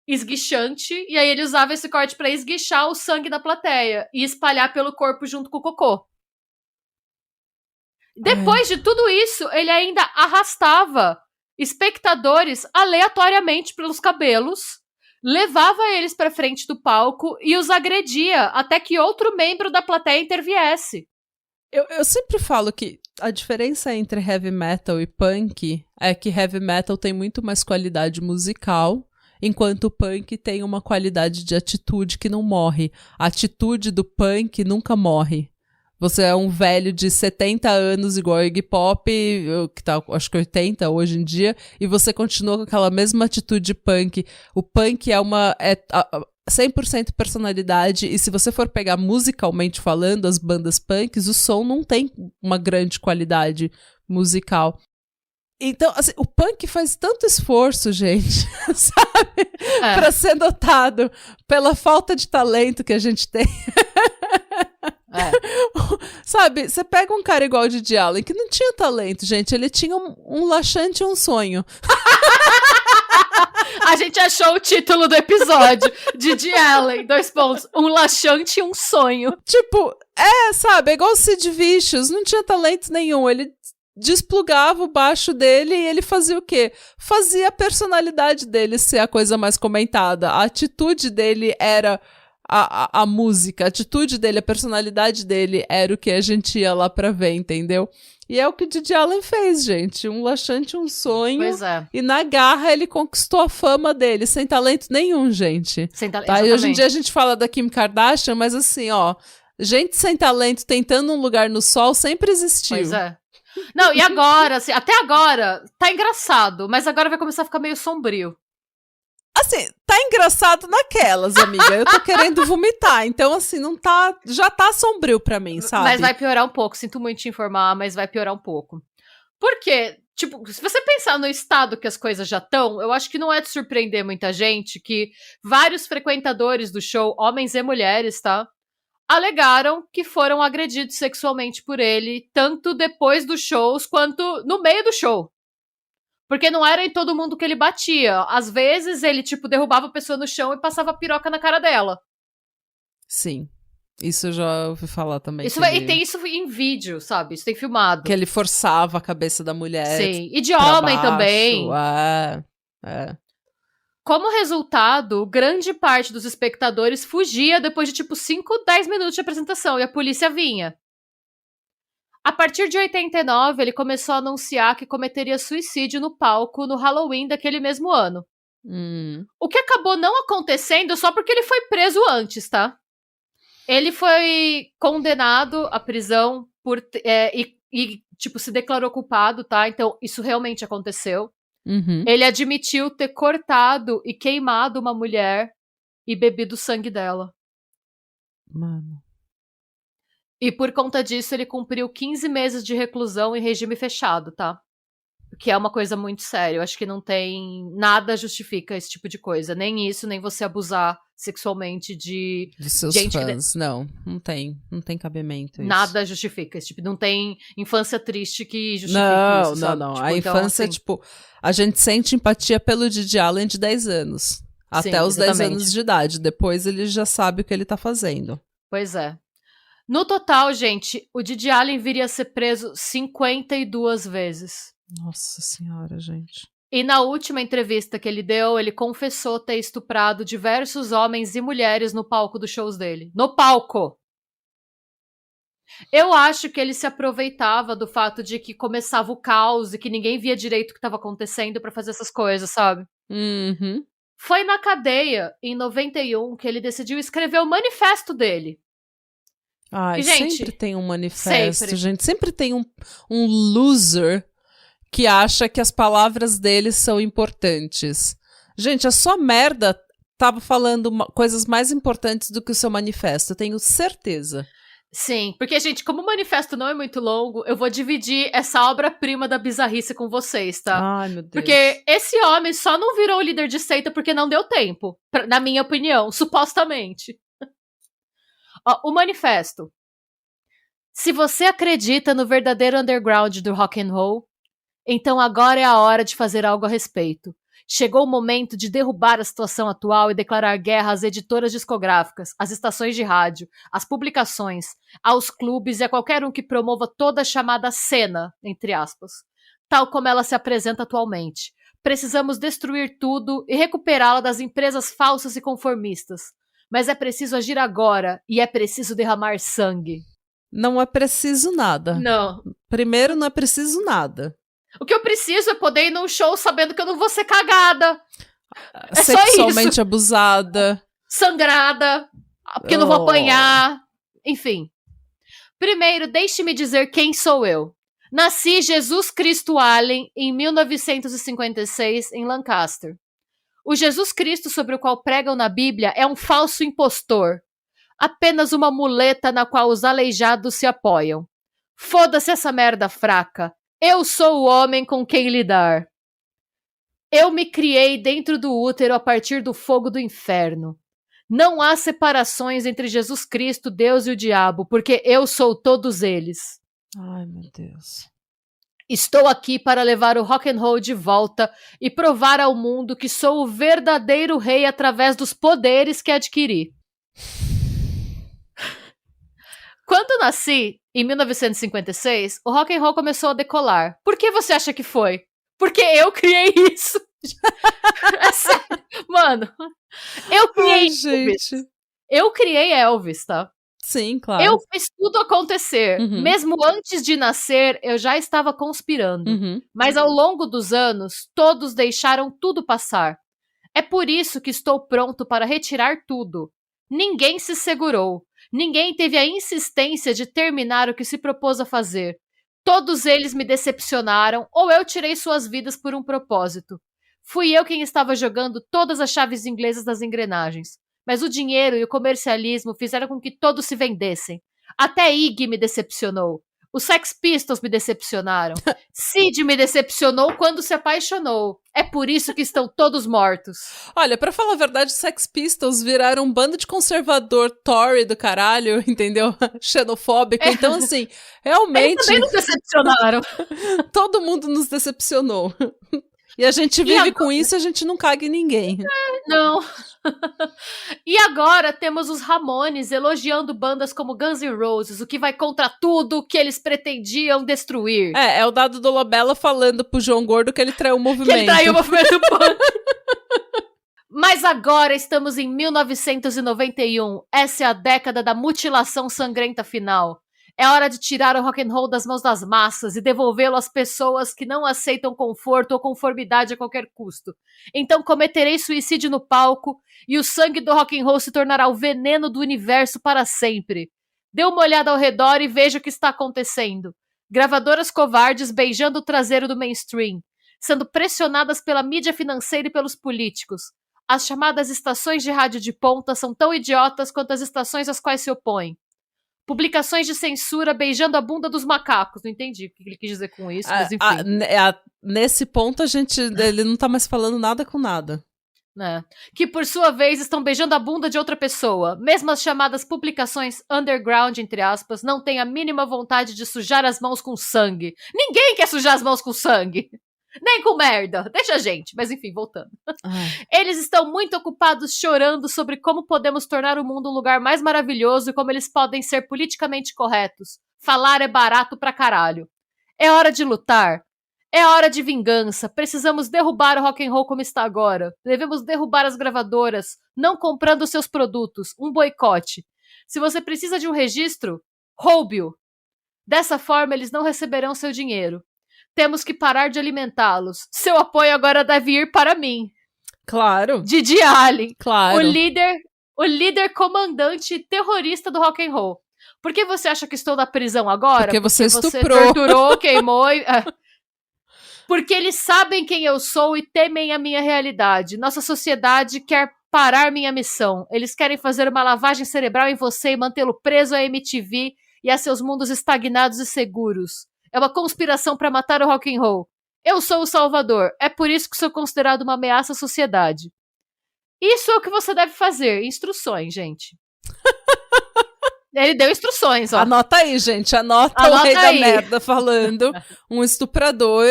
esguichante, e aí ele usava esse corte pra esguichar o sangue da plateia e espalhar pelo corpo junto com o cocô. Depois de tudo isso, ele ainda arrastava espectadores aleatoriamente pelos cabelos, levava eles pra frente do palco e os agredia até que outro membro da plateia interviesse. Eu sempre falo que a diferença entre heavy metal e punk é que heavy metal tem muito mais qualidade musical, enquanto o punk tem uma qualidade de atitude que não morre. A atitude do punk nunca morre. Você é um velho de 70 anos, igual a Iggy Pop, que tá, acho que 80 hoje em dia, e você continua com aquela mesma atitude punk. O punk é 100% personalidade, e se você for pegar musicalmente falando, as bandas punks, o som não tem uma grande qualidade musical. Então, assim, o punk faz tanto esforço, gente, sabe? Pra ser notado pela falta de talento que a gente tem. Sabe, você pega um cara igual o Didi Allen, que não tinha talento, gente, ele tinha um laxante e um sonho. A gente achou o título do episódio. Didi Allen, 2 pontos. Um laxante e um sonho. Tipo, sabe, é igual o Sid Vicious, não tinha talento nenhum, ele desplugava o baixo dele e ele fazia o quê? Fazia a personalidade dele ser a coisa mais comentada, a atitude dele era a música, a atitude dele, a personalidade dele era o que a gente ia lá pra ver, entendeu? E é o que o Didi Allen fez, gente, um laxante, um sonho, Pois é. e na garra ele conquistou a fama dele, sem talento nenhum, gente. Sem talento, Tá? E hoje em exatamente. dia a gente fala da Kim Kardashian, mas assim, ó, gente sem talento tentando um lugar no sol sempre existiu. Pois é. Não, e agora, assim, até agora, tá engraçado, mas agora vai começar a ficar meio sombrio. Assim, tá engraçado naquelas, amiga. Eu tô querendo vomitar. Então, assim, não tá. Já tá sombrio pra mim, sabe? Mas vai piorar um pouco, sinto muito te informar, mas vai piorar um pouco. Por quê? Tipo, se você pensar no estado que as coisas já estão, eu acho que não é de surpreender muita gente que vários frequentadores do show, homens e mulheres, tá? Alegaram que foram agredidos sexualmente por ele, tanto depois dos shows quanto no meio do show. Porque não era em todo mundo que ele batia. Às vezes ele, tipo, derrubava a pessoa no chão e passava a piroca na cara dela. Sim. Isso eu já ouvi falar também. Isso e tem isso em vídeo, sabe? Isso tem filmado. Que ele forçava a cabeça da mulher. Sim. E de homem baixo. também. É. Como resultado, grande parte dos espectadores fugia depois de, tipo, 5, 10 minutos de apresentação. E a polícia vinha. A partir de 89, ele começou a anunciar que cometeria suicídio no palco no Halloween daquele mesmo ano. O que acabou não acontecendo só porque ele foi preso antes, tá? Ele foi condenado à prisão por tipo, se declarou culpado, tá? Então, isso realmente aconteceu. Uhum. Ele admitiu ter cortado e queimado uma mulher e bebido o sangue dela. Mano. E por conta disso, ele cumpriu 15 meses de reclusão em regime fechado, tá? Que é uma coisa muito séria. Eu acho que não tem... Nada justifica esse tipo de coisa. Nem isso, nem você abusar sexualmente de... Dos seus gente fãs. Não tem. Não tem cabimento isso. Nada justifica. Tipo, não tem infância triste que justifique isso, sabe? Não. Tipo, A então, infância, assim, tipo... A gente sente empatia pelo Didi Allen de 10 anos. Até os 10 exatamente. anos de idade. Depois ele já sabe o que ele tá fazendo. Pois é. No total, gente, o Didi Allen viria a ser preso 52 vezes. Nossa senhora, gente. E na última entrevista que ele deu, ele confessou ter estuprado diversos homens e mulheres no palco dos shows dele. No palco! Eu acho que ele se aproveitava do fato de que começava o caos e que ninguém via direito o que estava acontecendo pra fazer essas coisas, sabe? Uhum. Foi na cadeia, em 91, que ele decidiu escrever o manifesto dele. Ai, E, gente, sempre tem um manifesto, sempre. gente. Sempre tem um loser que acha que as palavras dele são importantes. Gente, a sua merda tava falando coisas mais importantes do que o seu manifesto, eu tenho certeza. Sim, porque, gente, como o manifesto não é muito longo, eu vou dividir essa obra-prima da bizarrice com vocês, tá? Ai, meu Deus. Porque esse homem só não virou líder de seita porque não deu tempo, na minha opinião, supostamente. Ó, o manifesto. Se você acredita no verdadeiro underground do rock and roll, então agora é a hora de fazer algo a respeito. Chegou o momento de derrubar a situação atual e declarar guerra às editoras discográficas, às estações de rádio, às publicações, aos clubes e a qualquer um que promova toda a chamada cena, entre aspas, tal como ela se apresenta atualmente. Precisamos destruir tudo e recuperá-la das empresas falsas e conformistas. Mas é preciso agir agora e é preciso derramar sangue. Não é preciso nada. Não. Primeiro, não é preciso nada. O que eu preciso é poder ir num show sabendo que eu não vou ser cagada. É Sexualmente só isso. abusada. Sangrada. Porque eu não vou apanhar. Enfim. Primeiro, deixe-me dizer quem sou eu. Nasci Jesus Cristo Allen em 1956 em Lancaster. O Jesus Cristo sobre o qual pregam na Bíblia é um falso impostor. Apenas uma muleta na qual os aleijados se apoiam. Foda-se essa merda fraca. Eu sou o homem com quem lidar. Eu me criei dentro do útero a partir do fogo do inferno. Não há separações entre Jesus Cristo, Deus e o diabo, porque eu sou todos eles. Ai, meu Deus. Estou aqui para levar o rock and roll de volta e provar ao mundo que sou o verdadeiro rei através dos poderes que adquiri. Quando nasci, em 1956, o rock and roll começou a decolar. Por que você acha que foi? Porque eu criei isso. É sério. Mano, eu criei Elvis. Eu criei Elvis, tá? Sim, claro. Eu fiz tudo acontecer. Uhum. Mesmo antes de nascer, eu já estava conspirando. Uhum. Mas ao longo dos anos, todos deixaram tudo passar. É por isso que estou pronto para retirar tudo. Ninguém se segurou. Ninguém teve a insistência de terminar o que se propôs a fazer. Todos eles me decepcionaram ou eu tirei suas vidas por um propósito. Fui eu quem estava jogando todas as chaves inglesas das engrenagens. Mas o dinheiro e o comercialismo fizeram com que todos se vendessem. Até Iggy me decepcionou. Os Sex Pistols me decepcionaram. Sid me decepcionou quando se apaixonou. É por isso que estão todos mortos. Olha, pra falar a verdade, os Sex Pistols viraram um bando de conservador Tory do caralho, entendeu? Xenofóbico. Então, assim, realmente... Eles também nos decepcionaram. Todo mundo nos decepcionou. E a gente vive agora... com isso e a gente não caga em ninguém. Não. E agora temos os Ramones elogiando bandas como Guns N' Roses, o que vai contra tudo que eles pretendiam destruir. É o Dado Dolabella falando pro João Gordo que ele traiu o movimento. Que ele traiu o movimento punk. Mas agora estamos em 1991. Essa é a década da mutilação sangrenta final. É hora de tirar o rock and roll das mãos das massas e devolvê-lo às pessoas que não aceitam conforto ou conformidade a qualquer custo. Então cometerei suicídio no palco e o sangue do rock and roll se tornará o veneno do universo para sempre. Dê uma olhada ao redor e veja o que está acontecendo. Gravadoras covardes beijando o traseiro do mainstream, sendo pressionadas pela mídia financeira e pelos políticos. As chamadas estações de rádio de ponta são tão idiotas quanto as estações às quais se opõem. Publicações de censura beijando a bunda dos macacos. Não entendi o que ele quis dizer com isso, mas enfim. Nesse ponto, ele não tá mais falando nada com nada. Né? Que, por sua vez, estão beijando a bunda de outra pessoa. Mesmo as chamadas publicações underground, entre aspas, não têm a mínima vontade de sujar as mãos com sangue. Ninguém quer sujar as mãos com sangue. Nem com merda. Deixa a gente. Mas enfim, voltando. Eles estão muito ocupados chorando sobre como podemos tornar o mundo um lugar mais maravilhoso e como eles podem ser politicamente corretos. Falar é barato pra caralho. É hora de lutar. É hora de vingança. Precisamos derrubar o rock and roll como está agora. Devemos derrubar as gravadoras, não comprando seus produtos. Um boicote. Se você precisa de um registro, roube-o. Dessa forma, eles não receberão seu dinheiro. Temos que parar de alimentá-los. Seu apoio agora deve ir para mim. Claro. Didi Allen. Claro. O líder comandante e terrorista do rock and roll. Por que você acha que estou na prisão agora? Porque você estuprou. Você torturou, queimou e... Porque eles sabem quem eu sou e temem a minha realidade. Nossa sociedade quer parar minha missão. Eles querem fazer uma lavagem cerebral em você e mantê-lo preso à MTV e a seus mundos estagnados e seguros. É uma conspiração para matar o rock and roll. Eu sou o Salvador. É por isso que sou considerado uma ameaça à sociedade. Isso é o que você deve fazer. Instruções, gente. Ele deu instruções, ó. Anota aí, gente. Anota o rei da merda falando. Um estuprador,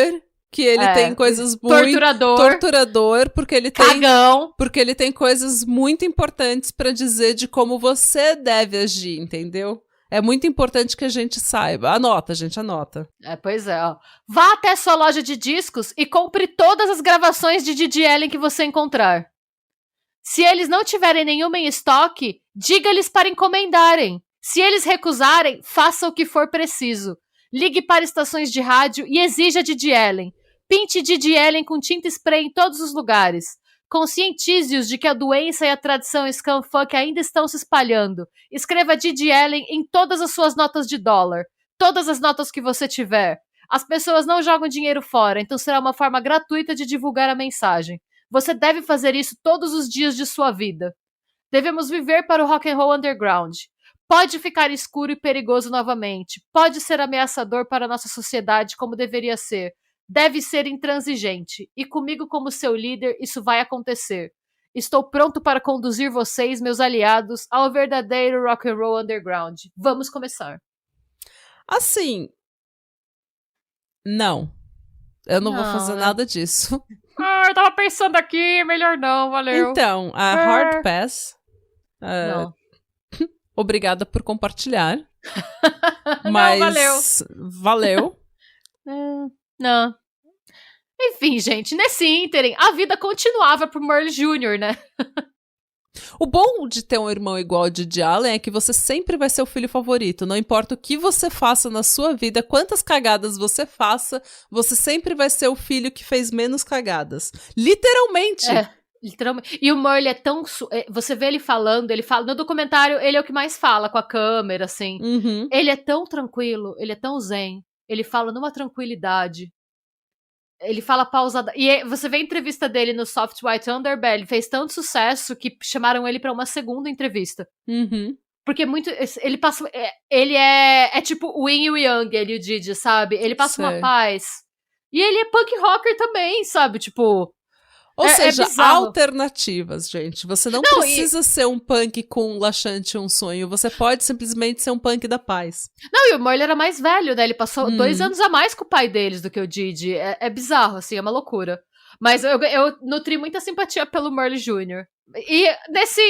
que ele tem coisas muito... Torturador, porque ele tem... Cagão. Porque ele tem coisas muito importantes pra dizer de como você deve agir, entendeu? É muito importante que a gente saiba. Anota, gente, anota. Pois é, ó. Vá até sua loja de discos e compre todas as gravações de Didi Allen que você encontrar. Se eles não tiverem nenhuma em estoque, diga-lhes para encomendarem. Se eles recusarem, faça o que for preciso. Ligue para estações de rádio e exija Didi Allen. Pinte Didi Allen com tinta spray em todos os lugares. Conscientize-os de que a doença e a tradição scumfuck ainda estão se espalhando. Escreva Didi Allen em todas as suas notas de dólar. Todas as notas que você tiver. As pessoas não jogam dinheiro fora, então será uma forma gratuita de divulgar a mensagem. Você deve fazer isso todos os dias de sua vida. Devemos viver para o rock and roll underground. Pode ficar escuro e perigoso novamente. Pode ser ameaçador para a nossa sociedade como deveria ser. Deve ser intransigente. E comigo como seu líder, isso vai acontecer. Estou pronto para conduzir vocês, meus aliados, ao verdadeiro rock and roll underground. Vamos começar. Assim, Não. Eu não vou fazer né? nada disso. Eu tava pensando aqui, melhor não, valeu. Então, a Hard Pass. Não. Obrigada por compartilhar. Não, Mas valeu. Não. Enfim, gente, nesse ínterim, a vida continuava pro Merle Jr., né? O bom de ter um irmão igual ao Didi Allen é que você sempre vai ser o filho favorito. Não importa o que você faça na sua vida, quantas cagadas você faça, você sempre vai ser o filho que fez menos cagadas. Literalmente! Literalmente. E o Merle é tão... Você vê ele falando, ele fala... No documentário, ele é o que mais fala com a câmera, assim. Uhum. Ele é tão tranquilo, ele é tão zen. Ele fala numa tranquilidade. Ele fala pausada. E você vê a entrevista dele no Soft White Underbelly, fez tanto sucesso que chamaram ele pra uma segunda entrevista. Uhum. Porque muito. Ele passa. Ele é tipo o Yin e o Yang, ele e o Didi, sabe? Ele passa uma paz. E ele é punk rocker também, sabe? Tipo. Ou seja, bizarro. Alternativas, gente. Você não precisa ser um punk com um laxante e um sonho. Você pode simplesmente ser um punk da paz. Não, e o Merle era mais velho, né? Ele passou 2 anos a mais com o pai deles do que o Didi. É bizarro, assim, é uma loucura. Mas eu nutri muita simpatia pelo Merle Jr. E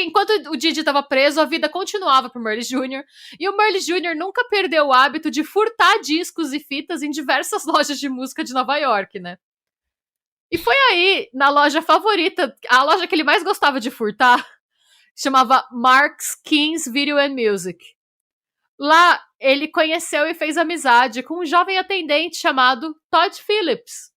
enquanto o Didi tava preso, a vida continuava pro Merle Jr. E o Merle Jr. nunca perdeu o hábito de furtar discos e fitas em diversas lojas de música de Nova York, né? E foi aí, na loja favorita, a loja que ele mais gostava de furtar, chamava Mark's Kings Video and Music. Lá, ele conheceu e fez amizade com um jovem atendente chamado Todd Phillips,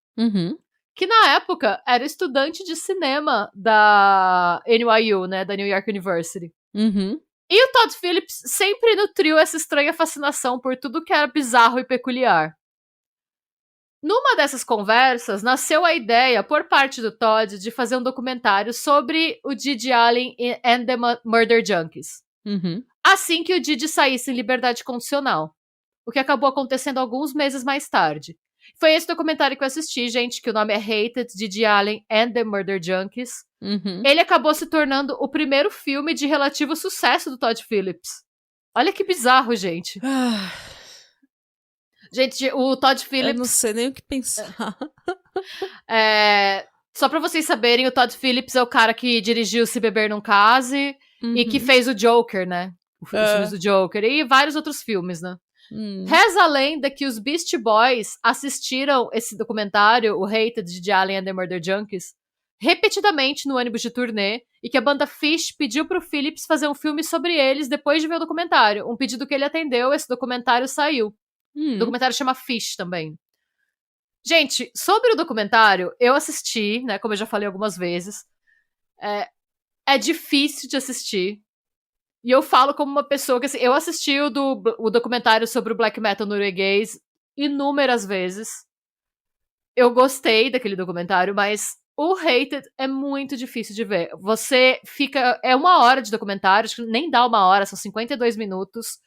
que na época era estudante de cinema da NYU, né, da New York University. E o Todd Phillips sempre nutriu essa estranha fascinação por tudo que era bizarro e peculiar. Numa dessas conversas, nasceu a ideia, por parte do Todd, de fazer um documentário sobre o Didi Allen and the Murder Junkies. Assim que o Didi saísse em liberdade condicional. O que acabou acontecendo alguns meses mais tarde. Foi esse documentário que eu assisti, gente, que o nome é Hated, Didi Allen and the Murder Junkies. Ele acabou se tornando o primeiro filme de relativo sucesso do Todd Phillips. Olha que bizarro, gente. Gente, o Todd Phillips... Eu não sei nem o que pensar. Só pra vocês saberem, o Todd Phillips é o cara que dirigiu Se Beber Não Case e que fez o Joker, né? Os filmes do Joker e vários outros filmes, né? Reza a lenda que os Beastie Boys assistiram esse documentário, o Hated, Didi Allen and the Murder Junkies, repetidamente no ônibus de turnê e que a banda Phish pediu pro Phillips fazer um filme sobre eles depois de ver o documentário. Um pedido que ele atendeu, esse documentário saiu. O documentário chama Phish também. Gente, sobre o documentário, eu assisti, né, como eu já falei algumas vezes. É difícil de assistir. E eu falo como uma pessoa que, assim, eu assisti o documentário sobre o black metal norueguês inúmeras vezes. Eu gostei daquele documentário, mas o Hated é muito difícil de ver. Você fica... É 1 hora de documentário, acho que nem dá 1 hora, são 52 minutos.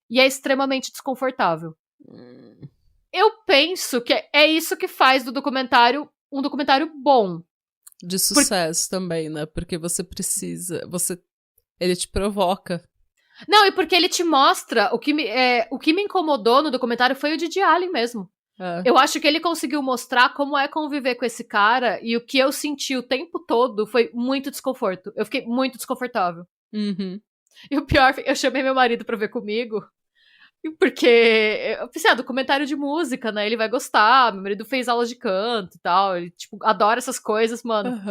E é extremamente desconfortável. Eu penso que é isso que faz do documentário um documentário bom. De sucesso também, né? Porque você precisa... Ele te provoca. Não, e porque ele te mostra... O que me incomodou no documentário foi o Didi Allen mesmo. Eu acho que ele conseguiu mostrar como é conviver com esse cara, e o que eu senti o tempo todo foi muito desconforto. Eu fiquei muito desconfortável. E o pior, eu chamei meu marido pra ver comigo, porque eu pensei, documentário de música, né? Ele vai gostar. Meu marido fez aula de canto e tal. Ele, tipo, adora essas coisas, mano.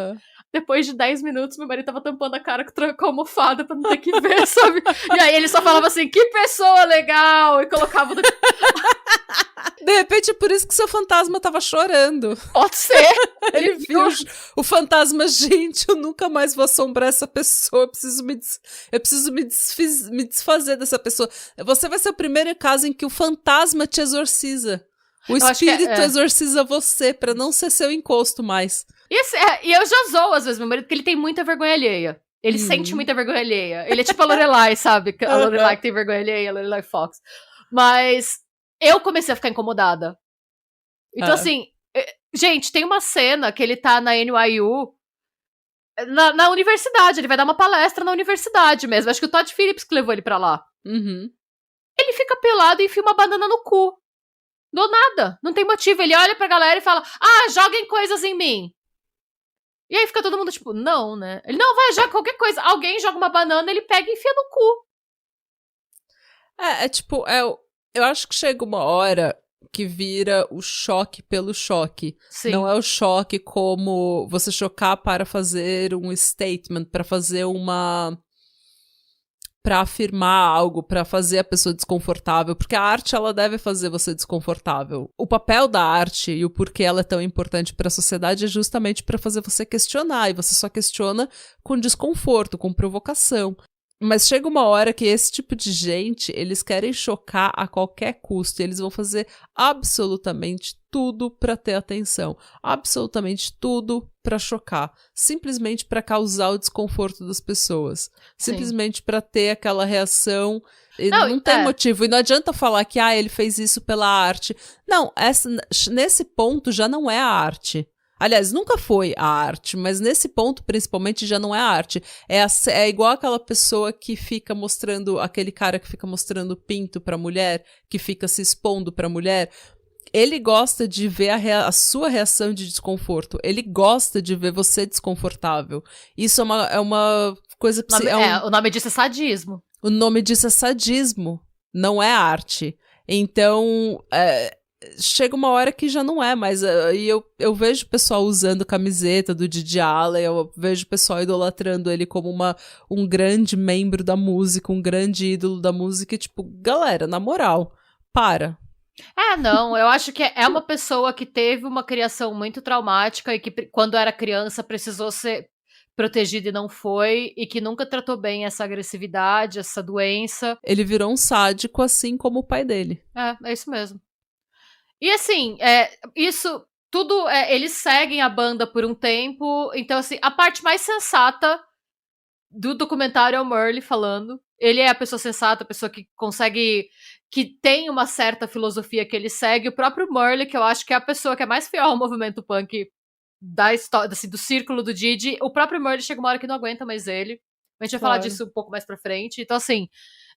Depois de 10 minutos, meu marido tava tampando a cara com a almofada pra não ter que ver, sabe? E aí ele só falava assim, que pessoa legal! E colocava... De repente é por isso que seu fantasma tava chorando. Pode ser! Ele viu o fantasma, gente, eu nunca mais vou assombrar essa pessoa, eu preciso me desfazer dessa pessoa. Você vai ser o primeiro caso em que o fantasma te exorciza. O espírito exorciza você pra não ser seu encosto mais. E eu já zoo às vezes meu marido, porque ele tem muita vergonha alheia. Ele sente muita vergonha alheia. Ele é tipo a Lorelai, sabe? A Lorelai que tem vergonha alheia, a Lorelai Fox. Mas eu comecei a ficar incomodada. Então, assim, gente, tem uma cena que ele tá na NYU, na universidade. Ele vai dar uma palestra na universidade mesmo. Acho que o Todd Phillips que levou ele pra lá. Ele fica pelado e enfia uma banana no cu Do nada. Não tem motivo. Ele olha pra galera e fala, joguem coisas em mim. E aí fica todo mundo tipo, não, né? Ele, não, vai, joga qualquer coisa. Alguém joga uma banana, ele pega e enfia no cu. Tipo, eu acho que chega uma hora que vira o choque pelo choque. Sim. Não é o choque como você chocar para fazer um statement, para fazer para afirmar algo, para fazer a pessoa desconfortável, porque a arte ela deve fazer você desconfortável. O papel da arte e o porquê ela é tão importante para a sociedade é justamente para fazer você questionar, e você só questiona com desconforto, com provocação. Mas chega uma hora que esse tipo de gente, eles querem chocar a qualquer custo, e eles vão fazer absolutamente tudo para ter atenção, absolutamente tudo para chocar, simplesmente para causar o desconforto das pessoas, simplesmente para ter aquela reação. Não tem motivo, e não adianta falar que ele fez isso pela arte. Não, nesse ponto já não é a arte. Aliás, nunca foi a arte, mas nesse ponto, principalmente, já não é a arte. É igual aquela pessoa que fica mostrando, aquele cara que fica mostrando pinto pra mulher, que fica se expondo pra mulher. Ele gosta de ver a sua reação de desconforto. Ele gosta de ver você desconfortável. Isso é uma coisa... O nome disso é sadismo. O nome disso é sadismo, não é arte. Então... chega uma hora que já não é, mas eu vejo o pessoal usando camiseta do Didi Allen, eu vejo o pessoal idolatrando ele como um grande membro da música, um grande ídolo da música, e tipo, galera, na moral, para. Não, eu acho que é uma pessoa que teve uma criação muito traumática e que quando era criança precisou ser protegida e não foi, e que nunca tratou bem essa agressividade, essa doença. Ele virou um sádico assim como o pai dele. É isso mesmo. E assim, isso tudo, eles seguem a banda por um tempo, então assim, a parte mais sensata do documentário é o Murley falando. Ele é a pessoa sensata, a pessoa que consegue, que tem uma certa filosofia que ele segue. O próprio Murley, que eu acho que é a pessoa que é mais fiel ao movimento punk da história, assim, do círculo do Didi. O próprio Murley chega uma hora que não aguenta mais ele. A gente vai falar disso um pouco mais pra frente. Então assim,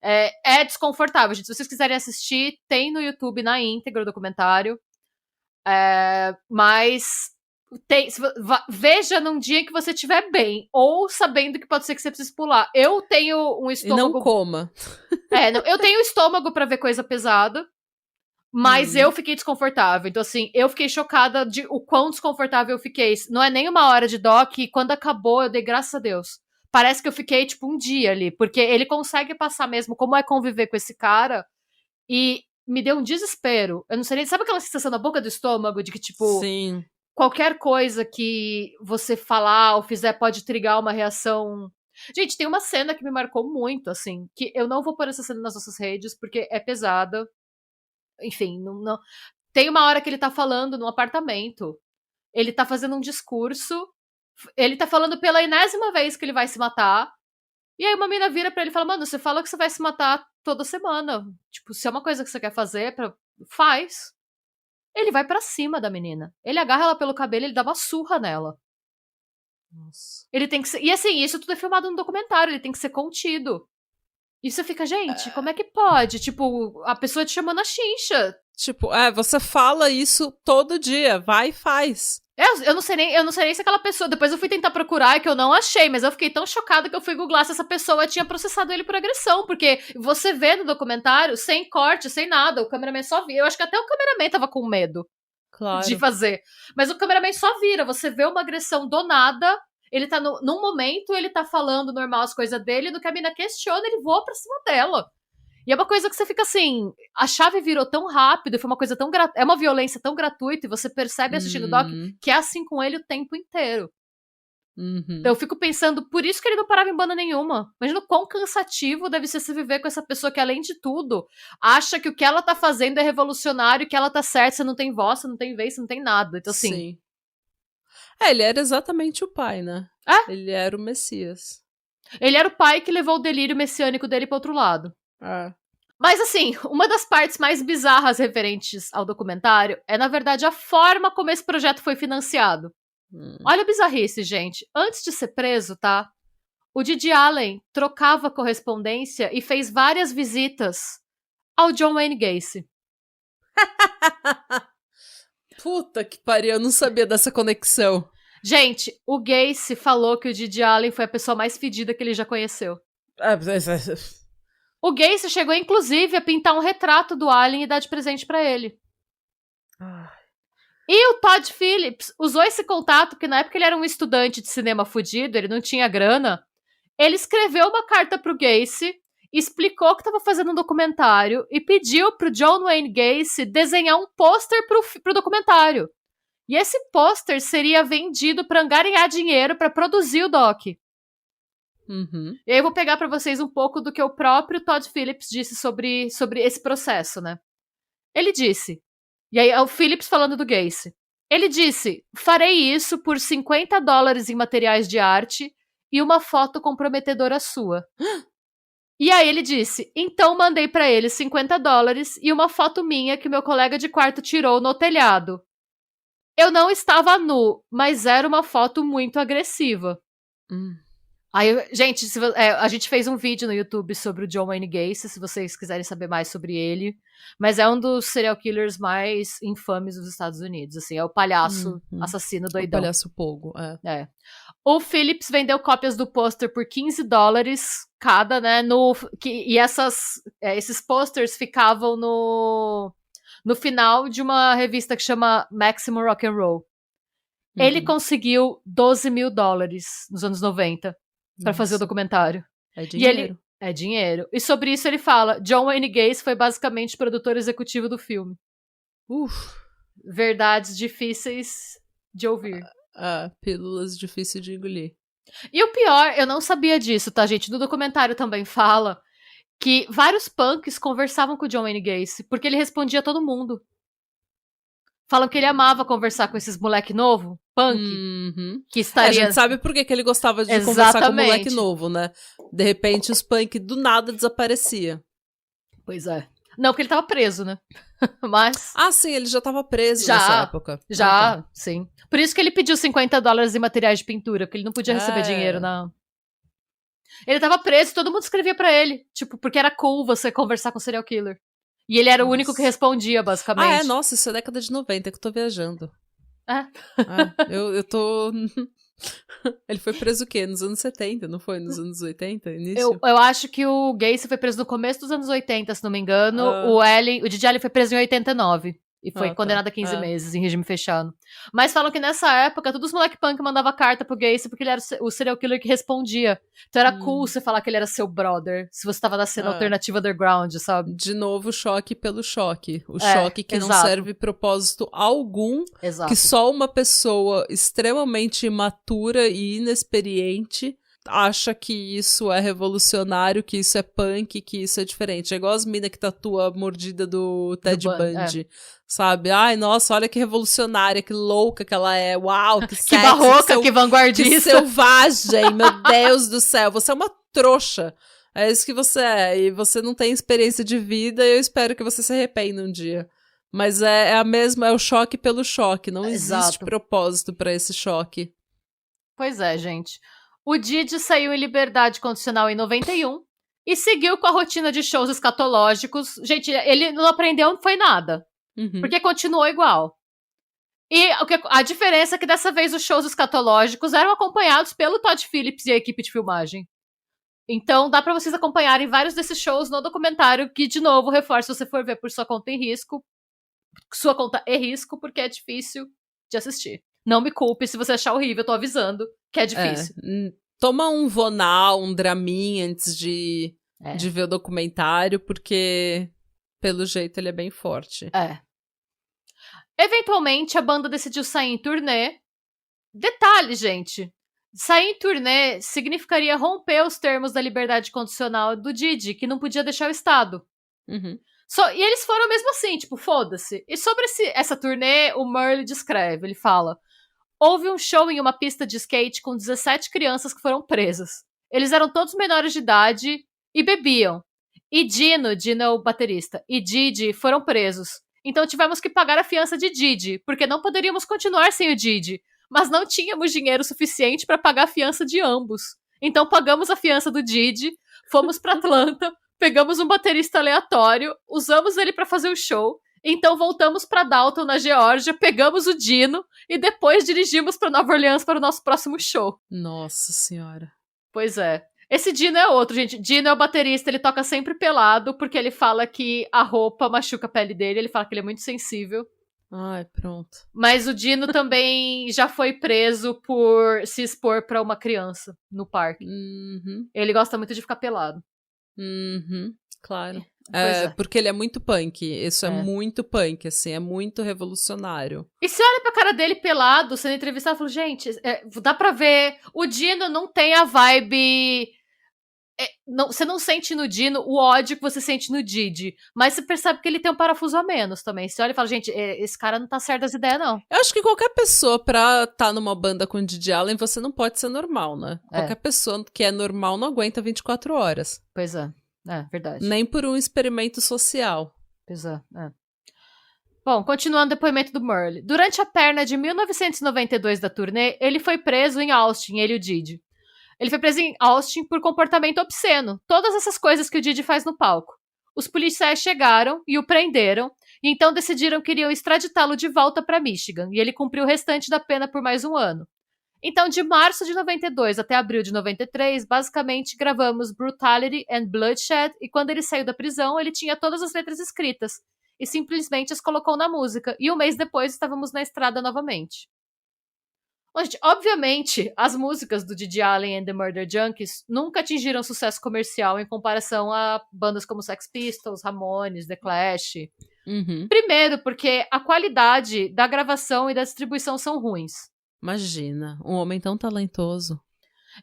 é desconfortável, gente. Se vocês quiserem assistir, tem no YouTube na íntegra o documentário. Mas veja num dia que você estiver bem, ou sabendo que pode ser que você precise pular. Eu tenho um estômago... E não coma. Eu tenho estômago pra ver coisa pesada, mas eu fiquei desconfortável. Então, assim, eu fiquei chocada de o quão desconfortável eu fiquei. Não é nem uma hora de doc, e quando acabou, eu dei graças a Deus. Parece que eu fiquei, tipo, um dia ali, porque ele consegue passar mesmo como é conviver com esse cara, e me deu um desespero. Eu não sei nem... Sabe aquela sensação na boca do estômago, de que, tipo... Sim. Qualquer coisa que você falar ou fizer pode trigar uma reação... Gente, tem uma cena que me marcou muito, assim, que eu não vou pôr essa cena nas nossas redes, porque é pesada. Enfim, não... Tem uma hora que ele tá falando num apartamento. Ele tá fazendo um discurso. Ele tá falando pela enésima vez que ele vai se matar. E aí uma mina vira pra ele e fala, mano, você fala que você vai se matar toda semana. Tipo, se é uma coisa que você quer fazer, faz. Ele vai pra cima da menina. Ele agarra ela pelo cabelo e ele dá uma surra nela. Nossa. Ele tem que ser... E assim, isso tudo é filmado no documentário, ele tem que ser contido. E você fica, gente, como é que pode? Tipo, a pessoa te chamando a chincha. Tipo, você fala isso todo dia, vai e faz. Eu não sei nem se aquela pessoa... Depois eu fui tentar procurar e que eu não achei, mas eu fiquei tão chocada que eu fui googlar se essa pessoa tinha processado ele por agressão, porque você vê no documentário, sem corte, sem nada, o cameraman só vira. Eu acho que até o cameraman tava com medo de fazer. Mas o cameraman só vira, você vê uma agressão do nada, ele tá num momento, ele tá falando normal as coisas dele, no que a mina questiona, ele voa pra cima dela. E é uma coisa que você fica assim, a chave virou tão rápido, foi uma coisa tão é uma violência tão gratuita, e você percebe assistindo o doc que é assim com ele o tempo inteiro. Então eu fico pensando, por isso que ele não parava em banda nenhuma. Imagina o quão cansativo deve ser se viver com essa pessoa que, além de tudo, acha que o que ela tá fazendo é revolucionário, que ela tá certa, você não tem voz, você não tem vez, você não tem nada. Então assim... Sim. Ele era exatamente o pai, né? Ele era o Messias. Ele era o pai que levou o delírio messiânico dele pro outro lado. Mas assim, uma das partes mais bizarras referentes ao documentário é, na verdade, a forma como esse projeto foi financiado. Olha a bizarrice, gente. Antes de ser preso, tá? O Didi Allen trocava correspondência e fez várias visitas ao John Wayne Gacy. Puta que pariu, eu não sabia dessa conexão. Gente, o Gacy falou que o Didi Allen foi a pessoa mais fedida que ele já conheceu. O Gacy chegou, inclusive, a pintar um retrato do Allen e dar de presente pra ele. E o Todd Phillips usou esse contato, porque na época ele era um estudante de cinema fudido, ele não tinha grana. Ele escreveu uma carta pro Gacy, explicou que estava fazendo um documentário e pediu pro John Wayne Gacy desenhar um pôster pro documentário. E esse pôster seria vendido para angariar dinheiro para produzir o doc. Uhum. E aí eu vou pegar para vocês um pouco do que o próprio Todd Phillips disse sobre esse processo, né? Ele disse, e aí é o Phillips falando do Gacy. Ele disse, farei isso por $50 em materiais de arte e uma foto comprometedora sua. E aí ele disse, então mandei para ele $50 e uma foto minha que meu colega de quarto tirou no telhado. Eu não estava nu, mas era uma foto muito agressiva. Aí, gente, a gente fez um vídeo no YouTube sobre o John Wayne Gacy, se vocês quiserem saber mais sobre ele. Mas é um dos serial killers mais infames dos Estados Unidos, assim, é o palhaço assassino doidão. O palhaço pogo, é. O Phillips vendeu cópias do pôster por $15 cada, né, e esses posters ficavam no final de uma revista que chama Maximum Rock and Roll. Ele conseguiu $12 mil nos anos 90 para fazer o documentário. É dinheiro. É dinheiro. E sobre isso ele fala, John Wayne Gacy foi basicamente produtor executivo do filme. Verdades difíceis de ouvir. Pílulas difíceis de engolir. E o pior, eu não sabia disso, tá, gente? No documentário também fala que vários punks conversavam com o John Wayne Gacy, porque ele respondia a todo mundo. Falam que ele amava conversar com esses moleque novo, punk, que estaria... A gente sabe por que ele gostava de conversar com o moleque novo, né? De repente os punk do nada desaparecia. Pois é. Não, porque ele tava preso, né? Mas... sim, ele já tava preso nessa época. Sim. Por isso que ele pediu $50 em materiais de pintura, porque ele não podia receber dinheiro, não. Ele tava preso e todo mundo escrevia pra ele. Tipo, porque era cool você conversar com o serial killer. E ele era o único que respondia, basicamente. Nossa, isso é década de 90 que eu tô viajando. Eu tô... Ele foi preso o quê? Nos anos 70, não foi? Nos anos 80, início? Eu acho que o Gacy foi preso no começo dos anos 80, se não me engano. O Didi Allen foi preso em 89. E foi condenado a 15 meses em regime fechado. Mas falam que nessa época, todos os moleque punk mandavam carta pro Gacy porque ele era o serial killer que respondia. Então era cool você falar que ele era seu brother, se você tava na cena alternativa underground, sabe? De novo, choque pelo choque. O choque que não serve propósito algum. Exato. Que só uma pessoa extremamente imatura e inexperiente acha que isso é revolucionário, que isso é punk, que isso é diferente. É igual as minas que tatuam a mordida do Ted Bundy, sabe? Ai, nossa, olha que revolucionária, que louca que ela é. Uau, que sexy, barroca, que vanguardista. Que selvagem, meu Deus do céu. Você é uma trouxa. É isso que você é. E você não tem experiência de vida e eu espero que você se arrependa um dia. Mas é o choque pelo choque. Não existe propósito pra esse choque. Pois é, gente. O Didi saiu em liberdade condicional em 91 e seguiu com a rotina de shows escatológicos. Gente, ele não aprendeu, não foi nada. Porque continuou igual. E a diferença é que dessa vez os shows escatológicos eram acompanhados pelo Todd Phillips e a equipe de filmagem. Então dá pra vocês acompanharem vários desses shows no documentário, que, de novo, reforça, se você for ver por sua conta é risco, porque é difícil de assistir. Não me culpe se você achar horrível, eu tô avisando que é difícil. Toma um Vonal, um Dramin antes de ver o documentário, porque pelo jeito ele é bem forte. Eventualmente a banda decidiu sair em turnê. Detalhe, gente. Sair em turnê significaria romper os termos da liberdade condicional do Didi, que não podia deixar o estado. E eles foram mesmo assim, tipo, foda-se. E sobre essa turnê, o Merle descreve, ele fala: houve um show em uma pista de skate com 17 crianças que foram presas. Eles eram todos menores de idade e bebiam. E Dino é o baterista, e Didi foram presos. Então tivemos que pagar a fiança de Didi, porque não poderíamos continuar sem o Didi. Mas não tínhamos dinheiro suficiente para pagar a fiança de ambos. Então pagamos a fiança do Didi, fomos para Atlanta, pegamos um baterista aleatório, usamos ele para fazer o show, Então voltamos pra Dalton, na Geórgia, pegamos o Dino e depois dirigimos pra Nova Orleans para o nosso próximo show. Nossa senhora. Pois é. Esse Dino é outro, gente. Dino é o baterista, ele toca sempre pelado, porque ele fala que a roupa machuca a pele dele, ele fala que ele é muito sensível. Ai, pronto. Mas o Dino também já foi preso por se expor pra uma criança no parque. Uhum, Ele gosta muito de ficar pelado. claro. Pois é. Porque ele é muito punk. Isso é É. muito punk, assim, é muito revolucionário. E você olha pra cara dele pelado, sendo entrevistado, e fala, gente, dá pra ver, o Dino não tem a vibe... você não sente no Dino o ódio que você sente no Didi, mas você percebe que ele tem um parafuso a menos também. Você olha e fala, gente, esse cara não tá certo das ideias, não. Eu acho que qualquer pessoa, pra estar numa banda com o Didi Allen, você não pode ser normal, né? Qualquer pessoa que é normal não aguenta 24 horas. Pois é, verdade. Nem por um experimento social. Pois é. Bom, continuando o depoimento do Merle. Durante a perna de 1992 da turnê, ele foi preso em Austin, ele e o Didi. Ele foi preso em Austin por comportamento obsceno. Todas essas coisas que o Didi faz no palco. Os policiais chegaram e o prenderam, e então decidiram que iriam extraditá-lo de volta para Michigan, e ele cumpriu o restante da pena por mais um ano. Então, de março de 92 até abril de 93, basicamente gravamos Brutality and Bloodshed, e quando ele saiu da prisão, ele tinha todas as letras escritas, e simplesmente as colocou na música, e um mês depois estávamos na estrada novamente. Bom, gente, obviamente, as músicas do Didi Allen and the Murder Junkies nunca atingiram sucesso comercial em comparação a bandas como Sex Pistols, Ramones, The Clash. Uhum. Primeiro, porque a qualidade da gravação e da distribuição são ruins. Imagina, um homem tão talentoso.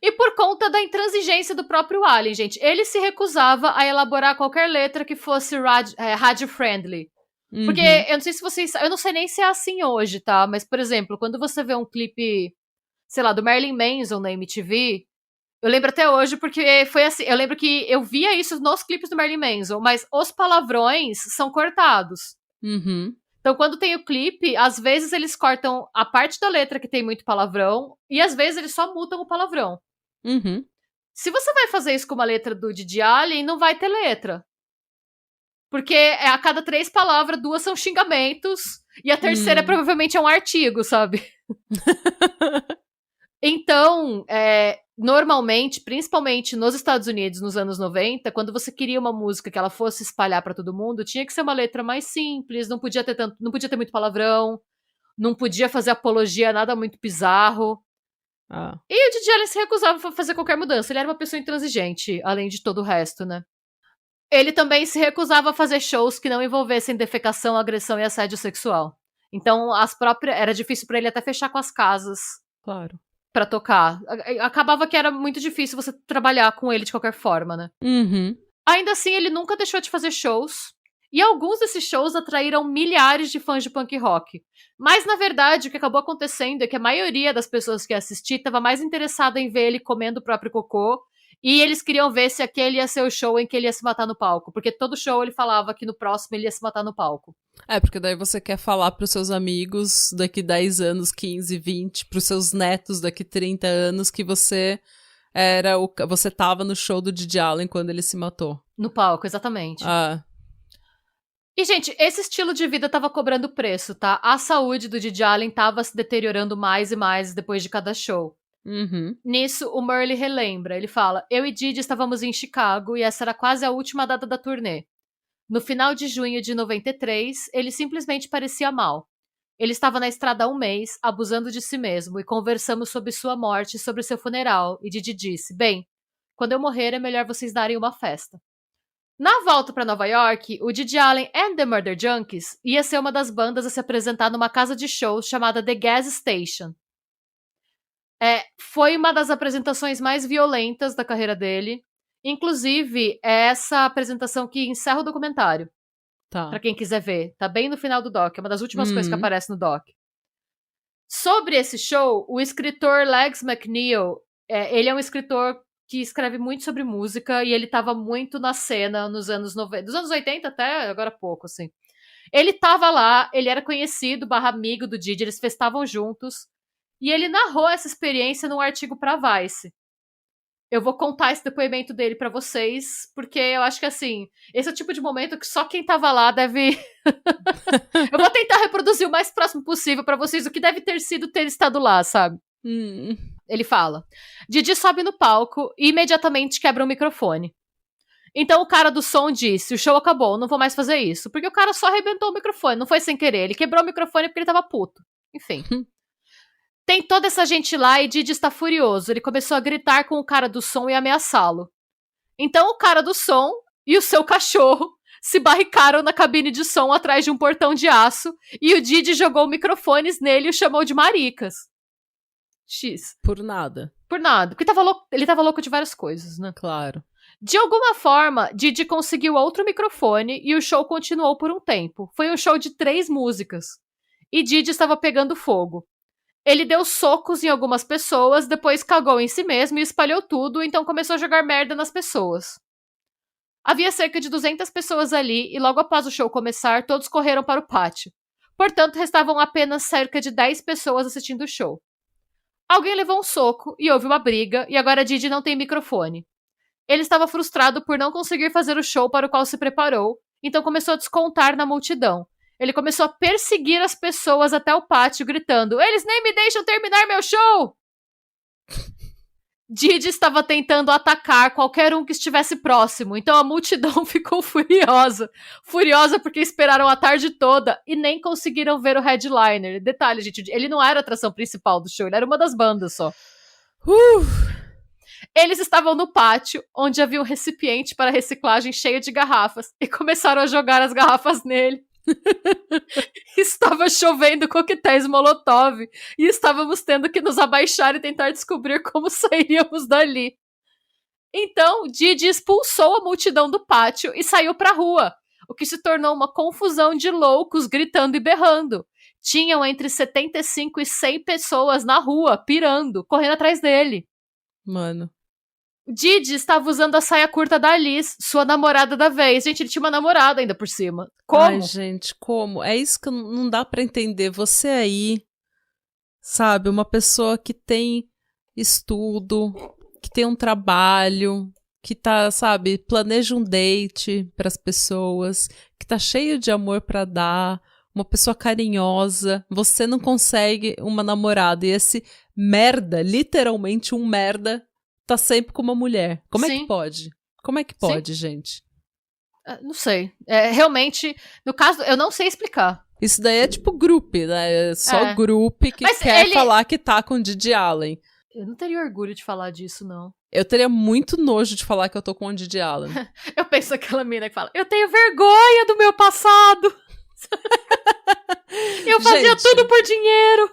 E por conta da intransigência do próprio Allen, gente. Ele se recusava a elaborar qualquer letra que fosse radio-friendly. Porque eu não sei se vocês... Eu não sei nem se é assim hoje, tá? Mas, por exemplo, quando você vê um clipe, sei lá, do Marilyn Manson na MTV, eu lembro até hoje porque foi assim... Eu lembro que eu via isso nos clipes do Marilyn Manson, mas os palavrões são cortados. Uhum. Então, quando tem o clipe, às vezes eles cortam a parte da letra que tem muito palavrão, e às vezes eles só mutam o palavrão. Uhum. Se você vai fazer isso com uma letra do Didi Allen, não vai ter letra. Porque a cada 3 palavras, 2 são xingamentos, e a terceira provavelmente é um artigo, sabe? Então, normalmente, principalmente nos Estados Unidos, nos anos 90, quando você queria uma música que ela fosse espalhar pra todo mundo, tinha que ser uma letra mais simples, não podia ter muito palavrão, não podia fazer apologia a nada muito bizarro. E o Didi Allen se recusava a fazer qualquer mudança. Ele era uma pessoa intransigente, além de todo o resto, né? Ele também se recusava a fazer shows que não envolvessem defecação, agressão e assédio sexual. Então, era difícil pra ele até fechar com as casas. Claro. Pra tocar. Acabava que era muito difícil você trabalhar com ele de qualquer forma, né? Uhum. Ainda assim, ele nunca deixou de fazer shows. E alguns desses shows atraíram milhares de fãs de punk rock. Mas, na verdade, o que acabou acontecendo é que a maioria das pessoas que assisti estava mais interessada em ver ele comendo o próprio cocô. E eles queriam ver se aquele ia ser o show em que ele ia se matar no palco. Porque todo show ele falava que no próximo ele ia se matar no palco. Porque daí você quer falar pros seus amigos daqui 10 anos, 15, 20, pros seus netos daqui 30 anos que você você tava no show do Didi Allen quando ele se matou. No palco, exatamente. E, gente, esse estilo de vida tava cobrando preço, tá? A saúde do Didi Allen tava se deteriorando mais e mais depois de cada show. Uhum. Nisso, o Merle relembra. Ele fala, eu e Didi estávamos em Chicago e essa era quase a última data da turnê. No final de junho de 93, ele simplesmente parecia mal. Ele estava na estrada há um mês, abusando de si mesmo, e conversamos sobre sua morte e sobre seu funeral, e Didi disse, bem, quando eu morrer é melhor vocês darem uma festa. Na volta para Nova York, o Didi Allen and the Murder Junkies ia ser uma das bandas a se apresentar numa casa de shows chamada The Gas Station. Foi uma das apresentações mais violentas da carreira dele. Inclusive, é essa apresentação que encerra o documentário. Tá. Pra quem quiser ver. Tá bem no final do doc. É uma das últimas coisas que aparece no doc. Sobre esse show, o escritor Legs McNeil, ele é um escritor que escreve muito sobre música e ele tava muito na cena nos anos 90, dos anos 80 até agora há pouco, assim. Ele tava lá, ele era conhecido, amigo do Didi, eles festavam juntos. E ele narrou essa experiência num artigo pra Vice. Eu vou contar esse depoimento dele pra vocês, porque eu acho que, assim, esse é o tipo de momento que só quem tava lá deve... Eu vou tentar reproduzir o mais próximo possível pra vocês o que deve ter sido ter estado lá, sabe? Ele fala: Didi sobe no palco e imediatamente quebra o microfone. Então o cara do som disse: o show acabou, não vou mais fazer isso. Porque o cara só arrebentou o microfone, não foi sem querer. Ele quebrou o microfone porque ele tava puto. Enfim. Tem toda essa gente lá e Didi está furioso. Ele começou a gritar com o cara do som e ameaçá-lo. Então o cara do som e o seu cachorro se barricaram na cabine de som atrás de um portão de aço e o Didi jogou microfones nele e o chamou de maricas. X. Por nada. Por nada. Porque ele tava louco de várias coisas, né? Claro. De alguma forma, Didi conseguiu outro microfone e o show continuou por um tempo. Foi um show de 3 músicas. E Didi estava pegando fogo. Ele deu socos em algumas pessoas, depois cagou em si mesmo e espalhou tudo, então começou a jogar merda nas pessoas. Havia cerca de 200 pessoas ali e logo após o show começar, todos correram para o pátio. Portanto, restavam apenas cerca de 10 pessoas assistindo o show. Alguém levou um soco e houve uma briga, e agora Didi não tem microfone. Ele estava frustrado por não conseguir fazer o show para o qual se preparou, então começou a descontar na multidão. Ele começou a perseguir as pessoas até o pátio, gritando: eles nem me deixam terminar meu show! Didi estava tentando atacar qualquer um que estivesse próximo, então a multidão ficou furiosa. Furiosa porque esperaram a tarde toda e nem conseguiram ver o headliner. Detalhe, gente, ele não era a atração principal do show, ele era uma das bandas só. Eles estavam no pátio, onde havia um recipiente para reciclagem cheio de garrafas, e começaram a jogar as garrafas nele. Estava chovendo coquetéis Molotov e estávamos tendo que nos abaixar e tentar descobrir como sairíamos dali. Então, Didi expulsou a multidão do pátio e saiu para a rua, o que se tornou uma confusão de loucos gritando e berrando. Tinham entre 75 e 100 pessoas na rua, pirando, correndo atrás dele. Mano. Didi estava usando a saia curta da Alice, sua namorada da vez. Gente, ele tinha uma namorada ainda por cima. Como? Ai, gente, como? É isso que não dá pra entender. Você aí, sabe, uma pessoa que tem estudo, que tem um trabalho, que tá, sabe, planeja um date pras pessoas, que tá cheio de amor pra dar, uma pessoa carinhosa. Você não consegue uma namorada e esse merda, literalmente um merda, tá sempre com uma mulher. Como é que pode? Como é que pode, gente? Não sei. Realmente, no caso, eu não sei explicar. Isso daí é tipo grupo, né? É só grupo que mas quer falar que tá com Didi Allen. Eu não teria orgulho de falar disso, não. Eu teria muito nojo de falar que eu tô com o Didi Allen. Eu penso naquela mina que fala: eu tenho vergonha do meu passado. Eu fazia tudo por dinheiro.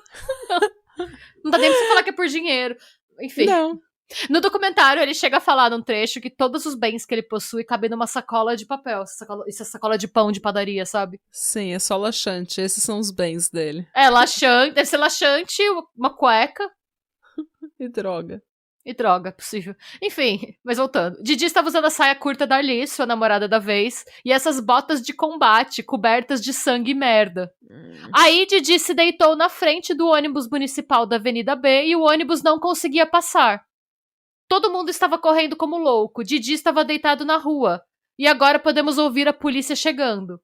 Não dá nem pra você falar que é por dinheiro. Enfim. Não. No documentário, ele chega a falar num trecho que todos os bens que ele possui cabem numa sacola de papel. Essa sacola de pão de padaria, sabe? Sim, é só laxante. Esses são os bens dele. Laxante. Deve ser laxante, uma cueca. E droga. E droga, possível. Enfim, mas voltando. Didi estava usando a saia curta da Alice, sua namorada da vez, e essas botas de combate cobertas de sangue e merda. Aí Didi se deitou na frente do ônibus municipal da Avenida B e o ônibus não conseguia passar. Todo mundo estava correndo como louco. Didi estava deitado na rua. E agora podemos ouvir a polícia chegando.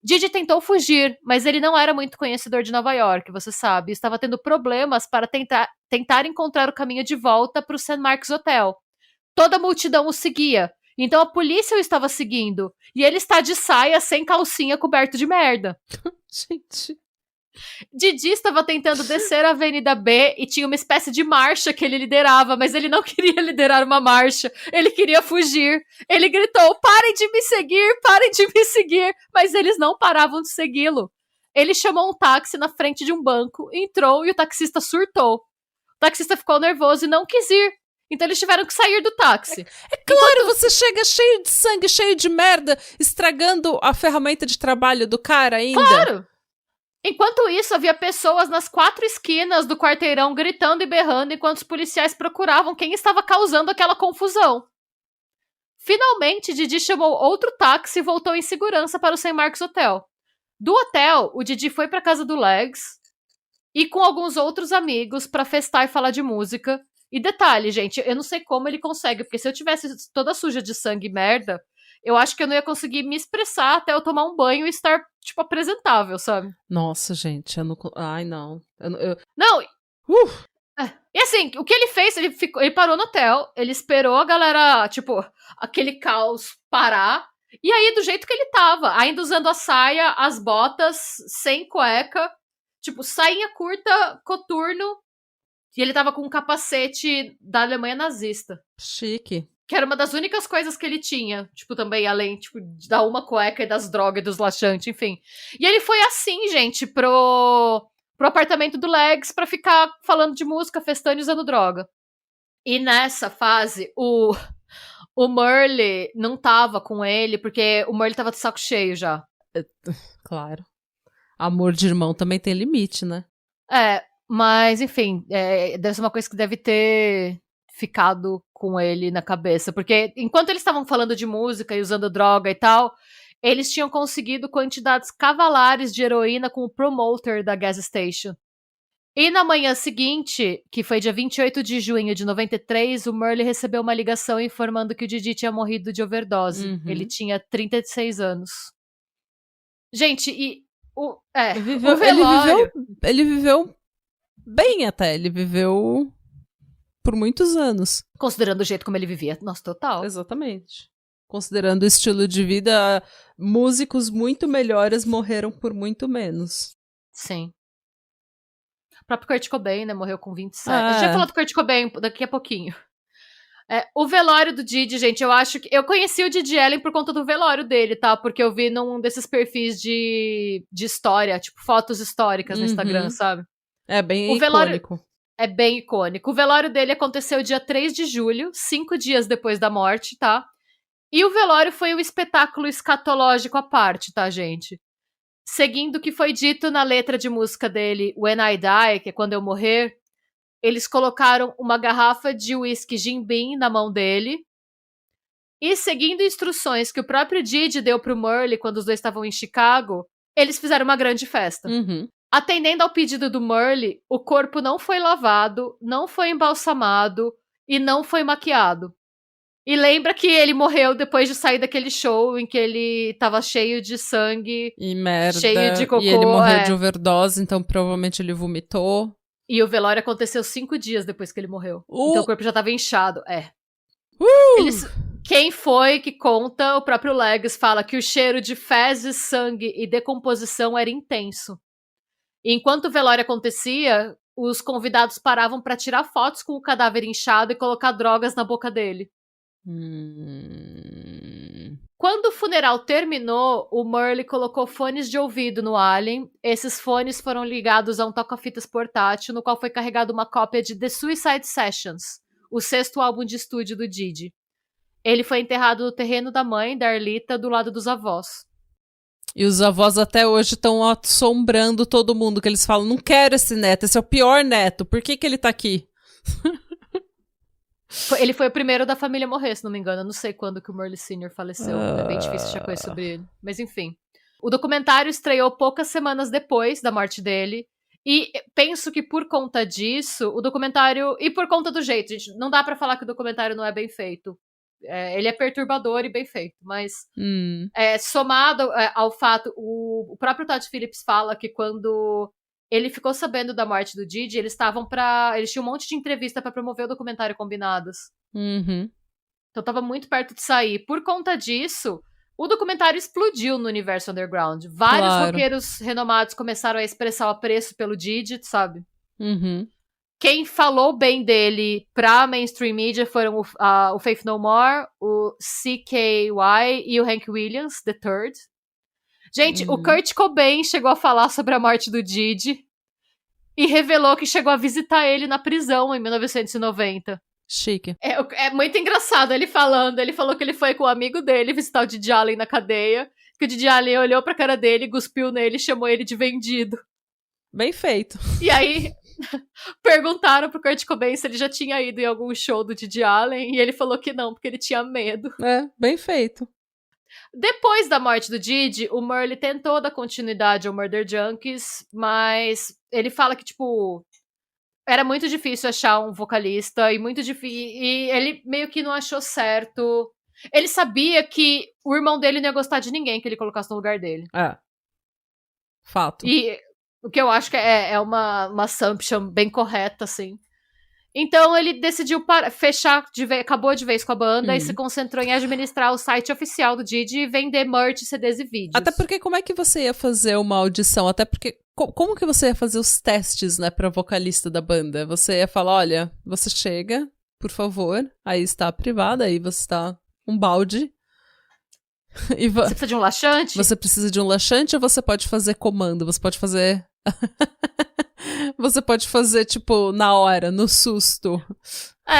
Didi tentou fugir, mas ele não era muito conhecedor de Nova York, você sabe. Estava tendo problemas para tentar encontrar o caminho de volta para o St. Mark's Hotel. Toda a multidão o seguia. Então a polícia o estava seguindo. E ele está de saia, sem calcinha, coberto de merda. Gente... Didi estava tentando descer a Avenida B e tinha uma espécie de marcha que ele liderava, mas ele não queria liderar uma marcha, ele queria fugir. Ele gritou: parem de me seguir, parem de me seguir, mas eles não paravam de segui-lo. Ele chamou um táxi na frente de um banco, entrou e o taxista surtou. O taxista ficou nervoso e não quis ir. Então eles tiveram que sair do táxi. É claro, você chega cheio de sangue, cheio de merda, estragando a ferramenta de trabalho do cara ainda. Claro! Enquanto isso, havia pessoas nas 4 esquinas do quarteirão gritando e berrando enquanto os policiais procuravam quem estava causando aquela confusão. Finalmente, Didi chamou outro táxi e voltou em segurança para o St. Mark's Hotel. Do hotel, o Didi foi para a casa do Legs e com alguns outros amigos para festar e falar de música. E detalhe, gente, eu não sei como ele consegue, porque se eu tivesse toda suja de sangue e merda, eu acho que eu não ia conseguir me expressar até eu tomar um banho e estar, tipo, apresentável, sabe? Nossa, gente, eu não. Ai, não. Não, e assim, o que ele fez, ele parou no hotel, ele esperou a galera, tipo, aquele caos parar, e aí do jeito que ele tava, ainda usando a saia, as botas, sem cueca, tipo, sainha curta, coturno, e ele tava com um capacete da Alemanha nazista. Chique. Que era uma das únicas coisas que ele tinha, tipo, também, além, tipo, da uma cueca e das drogas e dos laxantes, enfim. E ele foi assim, gente, pro apartamento do Legs pra ficar falando de música, festando e usando droga. E nessa fase, o Merle não tava com ele, porque o Merle tava de saco cheio já. Claro. Amor de irmão também tem limite, né? Mas, enfim, deve ser uma coisa que deve ter ficado com ele na cabeça. Porque enquanto eles estavam falando de música e usando droga e tal, eles tinham conseguido quantidades cavalares de heroína com o promoter da gas station. E na manhã seguinte, que foi dia 28 de junho de 93, o Merle recebeu uma ligação informando que o Didi tinha morrido de overdose. Uhum. Ele tinha 36 anos. Gente, e o ele viveu bem até. Ele viveu por muitos anos. Considerando o jeito como ele vivia. Nossa, total. Exatamente. Considerando o estilo de vida, músicos muito melhores morreram por muito menos. Sim. O próprio Kurt Cobain, né, morreu com 27. A gente vai falar do Kurt Cobain daqui a pouquinho. O velório do Didi, gente, eu acho que... Eu conheci o Didi Allen por conta do velório dele, tá? Porque eu vi num desses perfis de história, tipo, fotos históricas no Instagram, sabe? É bem icônico. É bem icônico. O velório dele aconteceu dia 3 de julho, 5 dias depois da morte, tá? E o velório foi um espetáculo escatológico à parte, tá, gente? Seguindo o que foi dito na letra de música dele, When I Die, que é Quando Eu Morrer, eles colocaram uma garrafa de whisky Jim Beam na mão dele. E seguindo instruções que o próprio Didi deu pro Merle quando os dois estavam em Chicago, eles fizeram uma grande festa. Atendendo ao pedido do Merle, o corpo não foi lavado, não foi embalsamado e não foi maquiado. E lembra que ele morreu depois de sair daquele show em que ele tava cheio de sangue e merda, cheio de cocô. E ele morreu de overdose, então provavelmente ele vomitou. E o velório aconteceu 5 dias depois que ele morreu. Então o corpo já tava inchado. Quem foi que conta, o próprio Legs fala que o cheiro de fezes, sangue e decomposição era intenso. E enquanto o velório acontecia, os convidados paravam para tirar fotos com o cadáver inchado e colocar drogas na boca dele. Quando o funeral terminou, o Merle colocou fones de ouvido no Allen. Esses fones foram ligados a um toca-fitas portátil, no qual foi carregada uma cópia de The Suicide Sessions, o 6º álbum de estúdio do Didi. Ele foi enterrado no terreno da mãe, da Arlita, do lado dos avós. E os avós até hoje estão assombrando todo mundo, que eles falam, não quero esse neto, esse é o pior neto, por que ele tá aqui? Ele foi o primeiro da família a morrer, se não me engano. Eu não sei quando que o Merle Sr. faleceu. É bem difícil achar coisa sobre ele. Mas enfim. O documentário estreou poucas semanas depois da morte dele. E penso que por conta disso, o documentário... E por conta do jeito, gente, não dá pra falar que o documentário não é bem feito. Ele é perturbador e bem feito, mas... somado ao fato... O próprio Todd Phillips fala que quando... ele ficou sabendo da morte do Didi, eles tinham um monte de entrevista pra promover o documentário Combinados. Então tava muito perto de sair. Por conta disso, o documentário explodiu no universo underground. Vários roqueiros renomados começaram a expressar o apreço pelo Didi, sabe? Quem falou bem dele pra mainstream media foram o Faith No More, o CKY e o Hank Williams, the third. Gente, o Kurt Cobain chegou a falar sobre a morte do Didi e revelou que chegou a visitar ele na prisão em 1990. Chique. É muito engraçado ele falando. Ele falou que ele foi com um amigo dele visitar o Didi Allen na cadeia, que o Didi Allen olhou pra cara dele, cuspiu nele e chamou ele de vendido. Bem feito. E aí, perguntaram pro Kurt Cobain se ele já tinha ido em algum show do Didi Allen, e ele falou que não, porque ele tinha medo. Bem feito. Depois da morte do Didi, o Merle tentou dar continuidade ao Murder Junkies, mas ele fala que, tipo... era muito difícil achar um vocalista e ele meio que não achou certo. Ele sabia que o irmão dele não ia gostar de ninguém que ele colocasse no lugar dele. Fato. E o que eu acho que é uma assumption bem correta, assim. Então ele decidiu fechar, acabou de vez com a banda e se concentrou em administrar o site oficial do Didi e vender merch, CDs e vídeos. Até porque como é que você ia fazer uma audição? Até porque como que você ia fazer os testes, né, pra vocalista da banda? Você ia falar, olha, você chega, por favor, aí está a privada, aí você está um balde. E você precisa de um laxante? Você precisa de um laxante ou você pode fazer comando? Você pode fazer... Você pode fazer, tipo, na hora, no susto.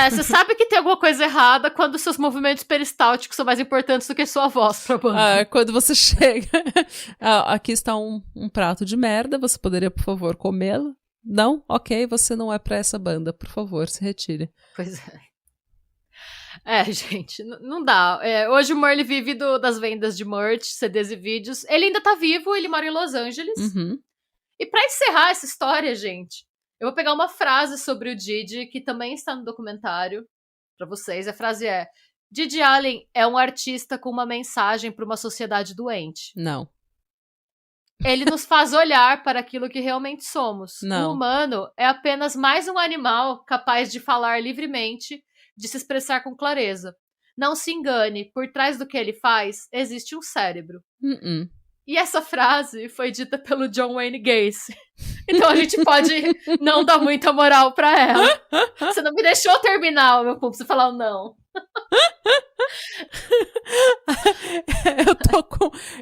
Você sabe que tem alguma coisa errada quando seus movimentos peristálticos são mais importantes do que sua voz pra banda. Quando você chega... aqui está um prato de merda, você poderia, por favor, comê-lo? Não? Ok, você não é pra essa banda, por favor, se retire. Pois é. Gente, não dá. Hoje o Murley vive das vendas de merch, CDs e vídeos. Ele ainda tá vivo, ele mora em Los Angeles. Uhum. E pra encerrar essa história, gente, eu vou pegar uma frase sobre o Didi, que também está no documentário, pra vocês. A frase é: Didi Allen é um artista com uma mensagem pra uma sociedade doente. Não. Ele nos faz olhar para aquilo que realmente somos. Não. O humano é apenas mais um animal capaz de falar livremente, de se expressar com clareza. Não se engane, por trás do que ele faz, existe um cérebro. E essa frase foi dita pelo John Wayne Gacy. Então a gente pode não dar muita moral pra ela. Você não me deixou terminar o meu público, você falar não.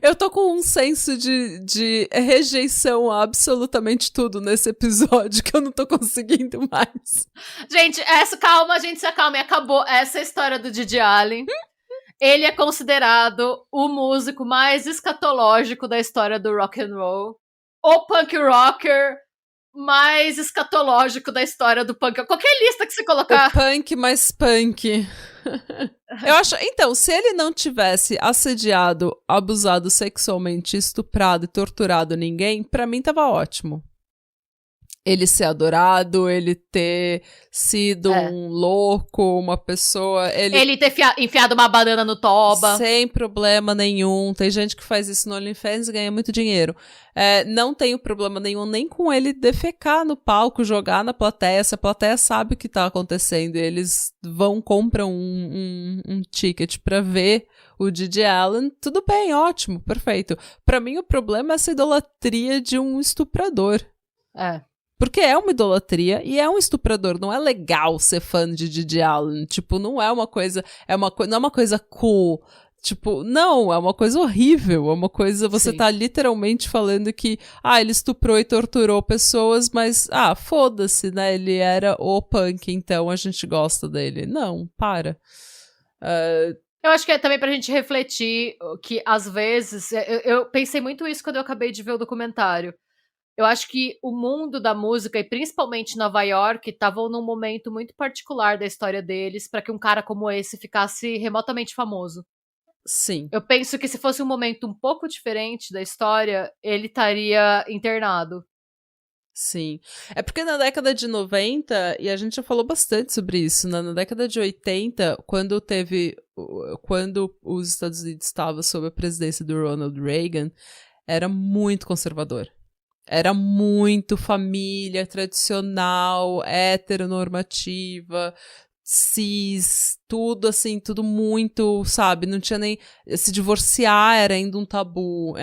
Eu tô com um senso de rejeição a absolutamente tudo nesse episódio que eu não tô conseguindo mais. Gente, calma, gente, se acalme. Acabou essa história do Didi Allen. Ele é considerado o músico mais escatológico da história do rock and roll. O punk rocker mais escatológico da história do punk. Qualquer lista que você colocar. O punk mais punk. Eu acho... Então, se ele não tivesse assediado, abusado sexualmente, estuprado e torturado ninguém, pra mim tava ótimo. Ele ser adorado, ele ter sido um louco, uma pessoa... Ele ter enfiado uma banana no toba. Sem problema nenhum. Tem gente que faz isso no OnlyFans e ganha muito dinheiro. Não tenho problema nenhum nem com ele defecar no palco, jogar na plateia. Se a plateia sabe o que tá acontecendo, eles compram um ticket pra ver o Didi Allen, tudo bem, ótimo, perfeito. Pra mim o problema é essa idolatria de um estuprador. Porque é uma idolatria e é um estuprador. Não é legal ser fã de Didi Allen. Tipo, não é uma coisa... não é uma coisa cool. Tipo, não, é uma coisa horrível. É uma coisa... Você tá literalmente falando que... ele estuprou e torturou pessoas, mas... foda-se, né? Ele era o punk, então a gente gosta dele. Não, para. Eu acho que é também pra gente refletir que, às vezes... Eu pensei muito isso quando eu acabei de ver o documentário. Eu acho que o mundo da música, e principalmente Nova York, estavam num momento muito particular da história deles para que um cara como esse ficasse remotamente famoso. Sim. Eu penso que se fosse um momento um pouco diferente da história, ele estaria internado. Sim. É porque na década de 90, e a gente já falou bastante sobre isso, né? Na década de 80, quando os Estados Unidos estavam sob a presidência do Ronald Reagan, era muito conservador. Era muito família tradicional, heteronormativa, cis, tudo assim, tudo muito, sabe? Não tinha nem... Se divorciar era ainda um tabu,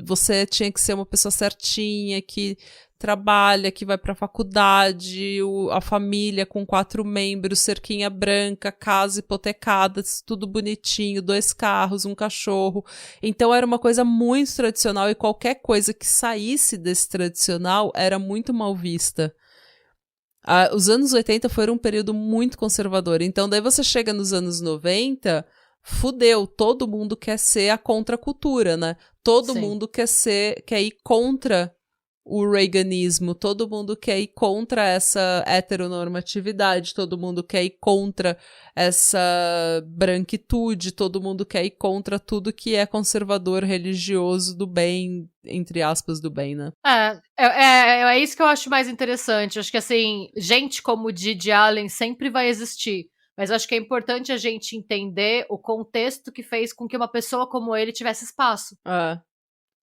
você tinha que ser uma pessoa certinha, que trabalha, que vai pra faculdade, a família com 4 membros, cerquinha branca, casa hipotecada, tudo bonitinho, 2 carros, um cachorro. Então era uma coisa muito tradicional e qualquer coisa que saísse desse tradicional era muito mal vista. Os anos 80 foram um período muito conservador. Então daí você chega nos anos 90... Fudeu, todo mundo quer ser a contracultura, né? Todo mundo quer ir contra o reaganismo, todo mundo quer ir contra essa heteronormatividade, todo mundo quer ir contra essa branquitude, todo mundo quer ir contra tudo que é conservador, religioso, do bem, entre aspas, do bem, né? É isso que eu acho mais interessante. Acho que, assim, gente como o Didi Allen sempre vai existir. Mas acho que é importante a gente entender o contexto que fez com que uma pessoa como ele tivesse espaço.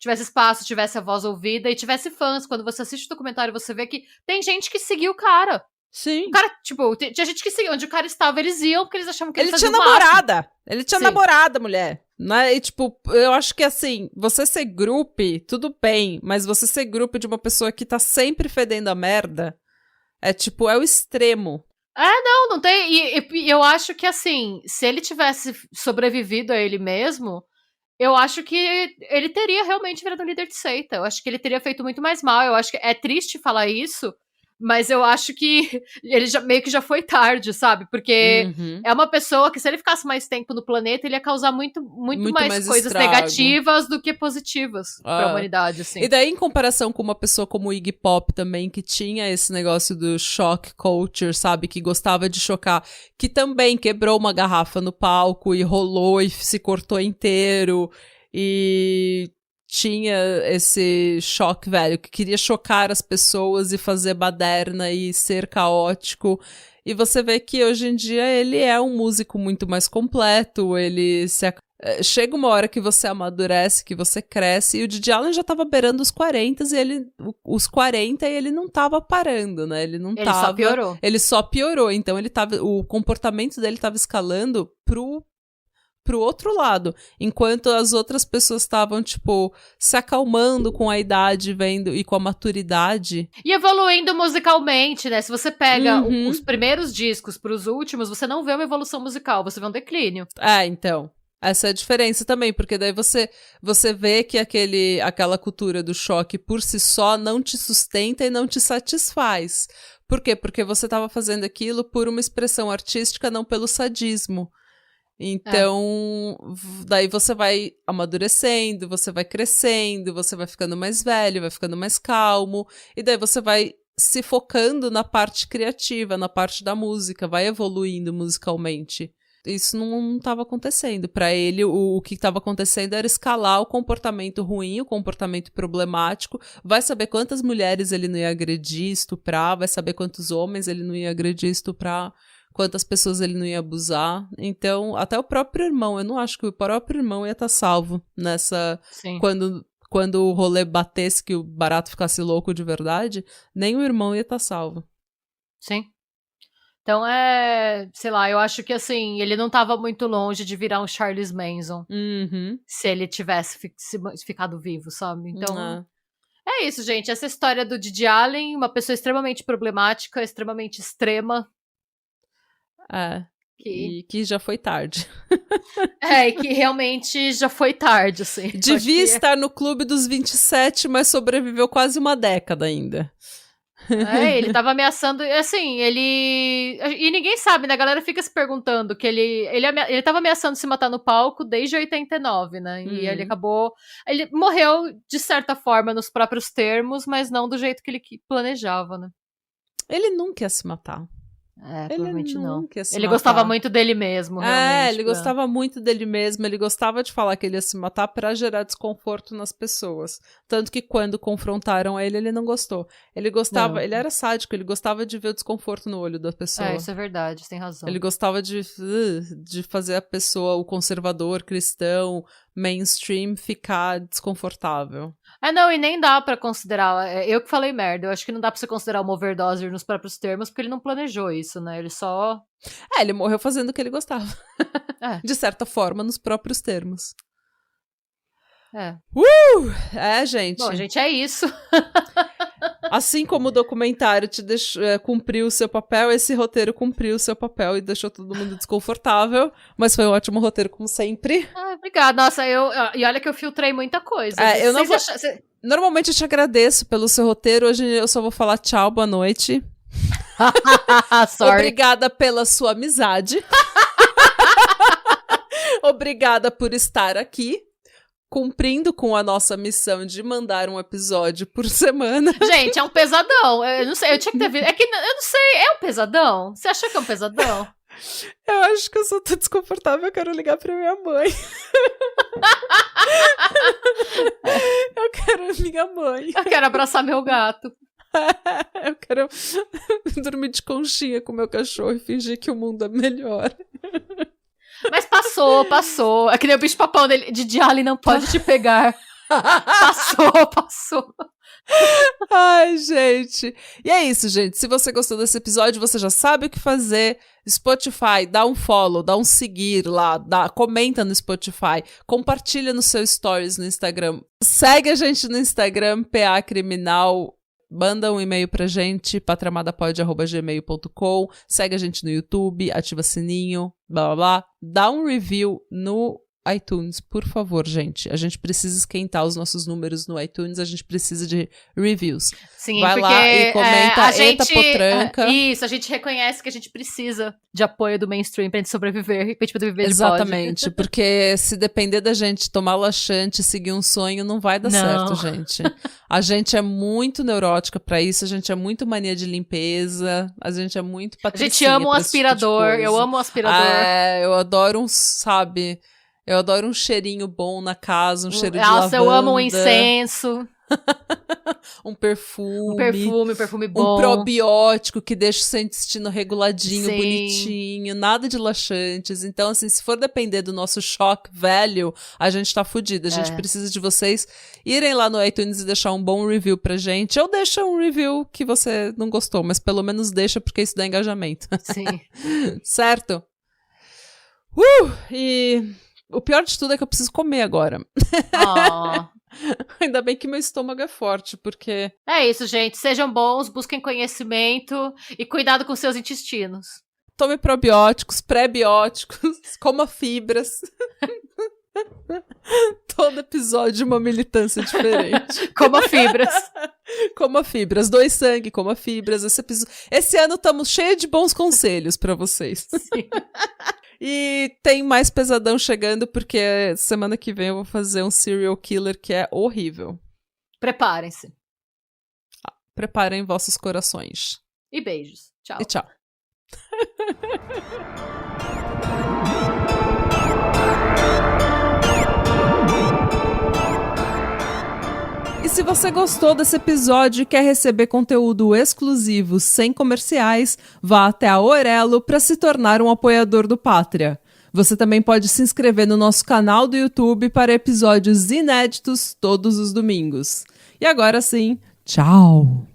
Tivesse espaço, tivesse a voz ouvida e tivesse fãs. Quando você assiste o documentário, você vê que tem gente que seguiu o cara. Sim. O cara, tipo, tinha gente que seguia. Onde o cara estava, eles iam porque eles achavam que ele fazia tinha namorada. Ele tinha namorada, mulher. Né? E, tipo, eu acho que, assim, você ser grupo, tudo bem. Mas você ser grupo de uma pessoa que tá sempre fedendo a merda, é, tipo, é o extremo. Não tem. E eu acho que, assim, se ele tivesse sobrevivido a ele mesmo... Eu acho que ele teria realmente virado um líder de seita. Eu acho que ele teria feito muito mais mal. Eu acho que é triste falar isso, mas eu acho que ele meio que já foi tarde, sabe? Porque é uma pessoa que, se ele ficasse mais tempo no planeta, ele ia causar muito mais coisas estrago. Negativas do que positivas pra humanidade, assim. E daí, em comparação com uma pessoa como o Iggy Pop também, que tinha esse negócio do shock culture, sabe? Que gostava de chocar, que também quebrou uma garrafa no palco e rolou e se cortou inteiro. E... tinha esse choque, velho, que queria chocar as pessoas e fazer baderna e ser caótico. E você vê que hoje em dia ele é um músico muito mais completo, ele chega uma hora que você amadurece, que você cresce, e o Didi Allen já tava beirando os 40 e ele não tava parando, né? Ele só piorou. Ele só piorou, então o comportamento dele tava escalando pro outro lado, enquanto as outras pessoas estavam, tipo, se acalmando com a idade, vendo, e com a maturidade. E evoluindo musicalmente, né? Se você pega os primeiros discos pros últimos, você não vê uma evolução musical, você vê um declínio. Então, essa é a diferença também, porque daí você vê que aquela cultura do choque por si só não te sustenta e não te satisfaz. Por quê? Porque você estava fazendo aquilo por uma expressão artística, não pelo sadismo. Então, daí você vai amadurecendo, você vai crescendo, você vai ficando mais velho, vai ficando mais calmo, e daí você vai se focando na parte criativa, na parte da música, vai evoluindo musicalmente. Isso não estava acontecendo. Para ele, o que estava acontecendo era escalar o comportamento ruim, o comportamento problemático, vai saber quantas mulheres ele não ia agredir, estuprar, vai saber quantos homens ele não ia agredir, estuprar, quantas pessoas ele não ia abusar. Então, até o próprio irmão, eu não acho que o próprio irmão ia estar salvo nessa... Sim. Quando o rolê batesse, que o barato ficasse louco de verdade, nem o irmão ia estar salvo. Sim. Então sei lá, eu acho que, assim, ele não estava muito longe de virar um Charles Manson. Se ele tivesse ficado vivo, sabe? Então... É isso, gente. Essa história do Didi Allen, uma pessoa extremamente problemática, extremamente extrema. E que já foi tarde. E que realmente já foi tarde, assim. Devia estar no clube dos 27, mas sobreviveu quase uma década ainda. Ele tava ameaçando, assim, e ninguém sabe, né? A galera fica se perguntando que ele tava ameaçando se matar no palco desde 89, né? E ele morreu, de certa forma, nos próprios termos, mas não do jeito que ele planejava, né? Ele nunca ia se matar. Provavelmente não. Ele gostava muito dele mesmo, realmente. Ele gostava muito dele mesmo, ele gostava de falar que ele ia se matar pra gerar desconforto nas pessoas. Tanto que quando confrontaram ele, ele não gostou. Ele gostava, ele era sádico, ele gostava de ver o desconforto no olho da pessoa. Isso é verdade, você tem razão. Ele gostava de fazer a pessoa, o conservador, cristão, mainstream, ficar desconfortável. E nem dá pra considerar, eu que falei merda, eu acho que não dá pra você considerar uma overdose nos próprios termos, porque ele não planejou isso, né, ele só... Ele morreu fazendo o que ele gostava. De certa forma, nos próprios termos. Gente. Bom, gente, é isso. Assim como o documentário cumpriu o seu papel, esse roteiro cumpriu o seu papel e deixou todo mundo desconfortável, mas foi um ótimo roteiro, como sempre. Obrigada. Nossa, e olha que eu filtrei muita coisa. Normalmente eu te agradeço pelo seu roteiro, hoje eu só vou falar tchau, boa noite. Obrigada pela sua amizade. Obrigada por estar aqui. cumprindo com a nossa missão de mandar um episódio por semana. Gente, é um pesadão. Eu não sei, eu tinha que ter visto. É que eu não sei, é um pesadão? Você achou que é um pesadão? Eu acho que eu só tô desconfortável, eu quero ligar pra minha mãe. Eu quero minha mãe. Eu quero abraçar meu gato. Eu quero dormir de conchinha com meu cachorro e fingir que o mundo é melhor. Mas passou. É que nem o bicho-papão dele. Didi Allen não pode te pegar. Passou. Ai, gente. E é isso, gente. Se você gostou desse episódio, você já sabe o que fazer. Spotify, dá um follow, dá um seguir lá, comenta no Spotify, compartilha nos seus stories no Instagram. Segue a gente no Instagram, PA Criminal. Manda um e-mail pra gente, patramadapod@gmail.com. Segue a gente no YouTube, ativa sininho, blá blá blá. Dá um review no iTunes, por favor, gente. A gente precisa esquentar os nossos números no iTunes, a gente precisa de reviews. Sim, vai porque lá e comenta, eita potranca. Isso, a gente reconhece que a gente precisa de apoio do mainstream pra gente sobreviver e pra gente poder viver Exatamente, de pod. porque se depender da gente tomar laxante, seguir um sonho, não vai dar certo, gente. A gente é muito neurótica pra isso, a gente é muito mania de limpeza, a gente é muito patricinha. A gente ama um aspirador, tipo eu amo um aspirador. Eu adoro sabe... Eu adoro um cheirinho bom na casa, um cheiro de lavanda. Nossa, eu amo um incenso. Um perfume bom. Um probiótico que deixa o seu intestino reguladinho, Sim. bonitinho, nada de laxantes. Então, assim, se for depender do nosso shock value, a gente tá fudido. A gente precisa de vocês irem lá no iTunes e deixar um bom review pra gente. Ou deixa um review que você não gostou, mas pelo menos deixa, porque isso dá engajamento. Sim. Certo? E o pior de tudo é que eu preciso comer agora. Oh. Ainda bem que meu estômago é forte, porque... É isso, gente. Sejam bons, busquem conhecimento e cuidado com seus intestinos. Tome probióticos, pré-bióticos, coma fibras. Todo episódio uma militância diferente. Coma fibras. Coma fibras, doe sangue, coma fibras. Esse ano estamos cheios de bons conselhos pra vocês. Sim. E tem mais pesadão chegando, porque semana que vem eu vou fazer um serial killer que é horrível. Preparem-se. Preparem vossos corações. E beijos. Tchau. E tchau. E se você gostou desse episódio e quer receber conteúdo exclusivo sem comerciais, vá até a Orelo para se tornar um apoiador do Pátria. Você também pode se inscrever no nosso canal do YouTube para episódios inéditos todos os domingos. E agora sim, tchau!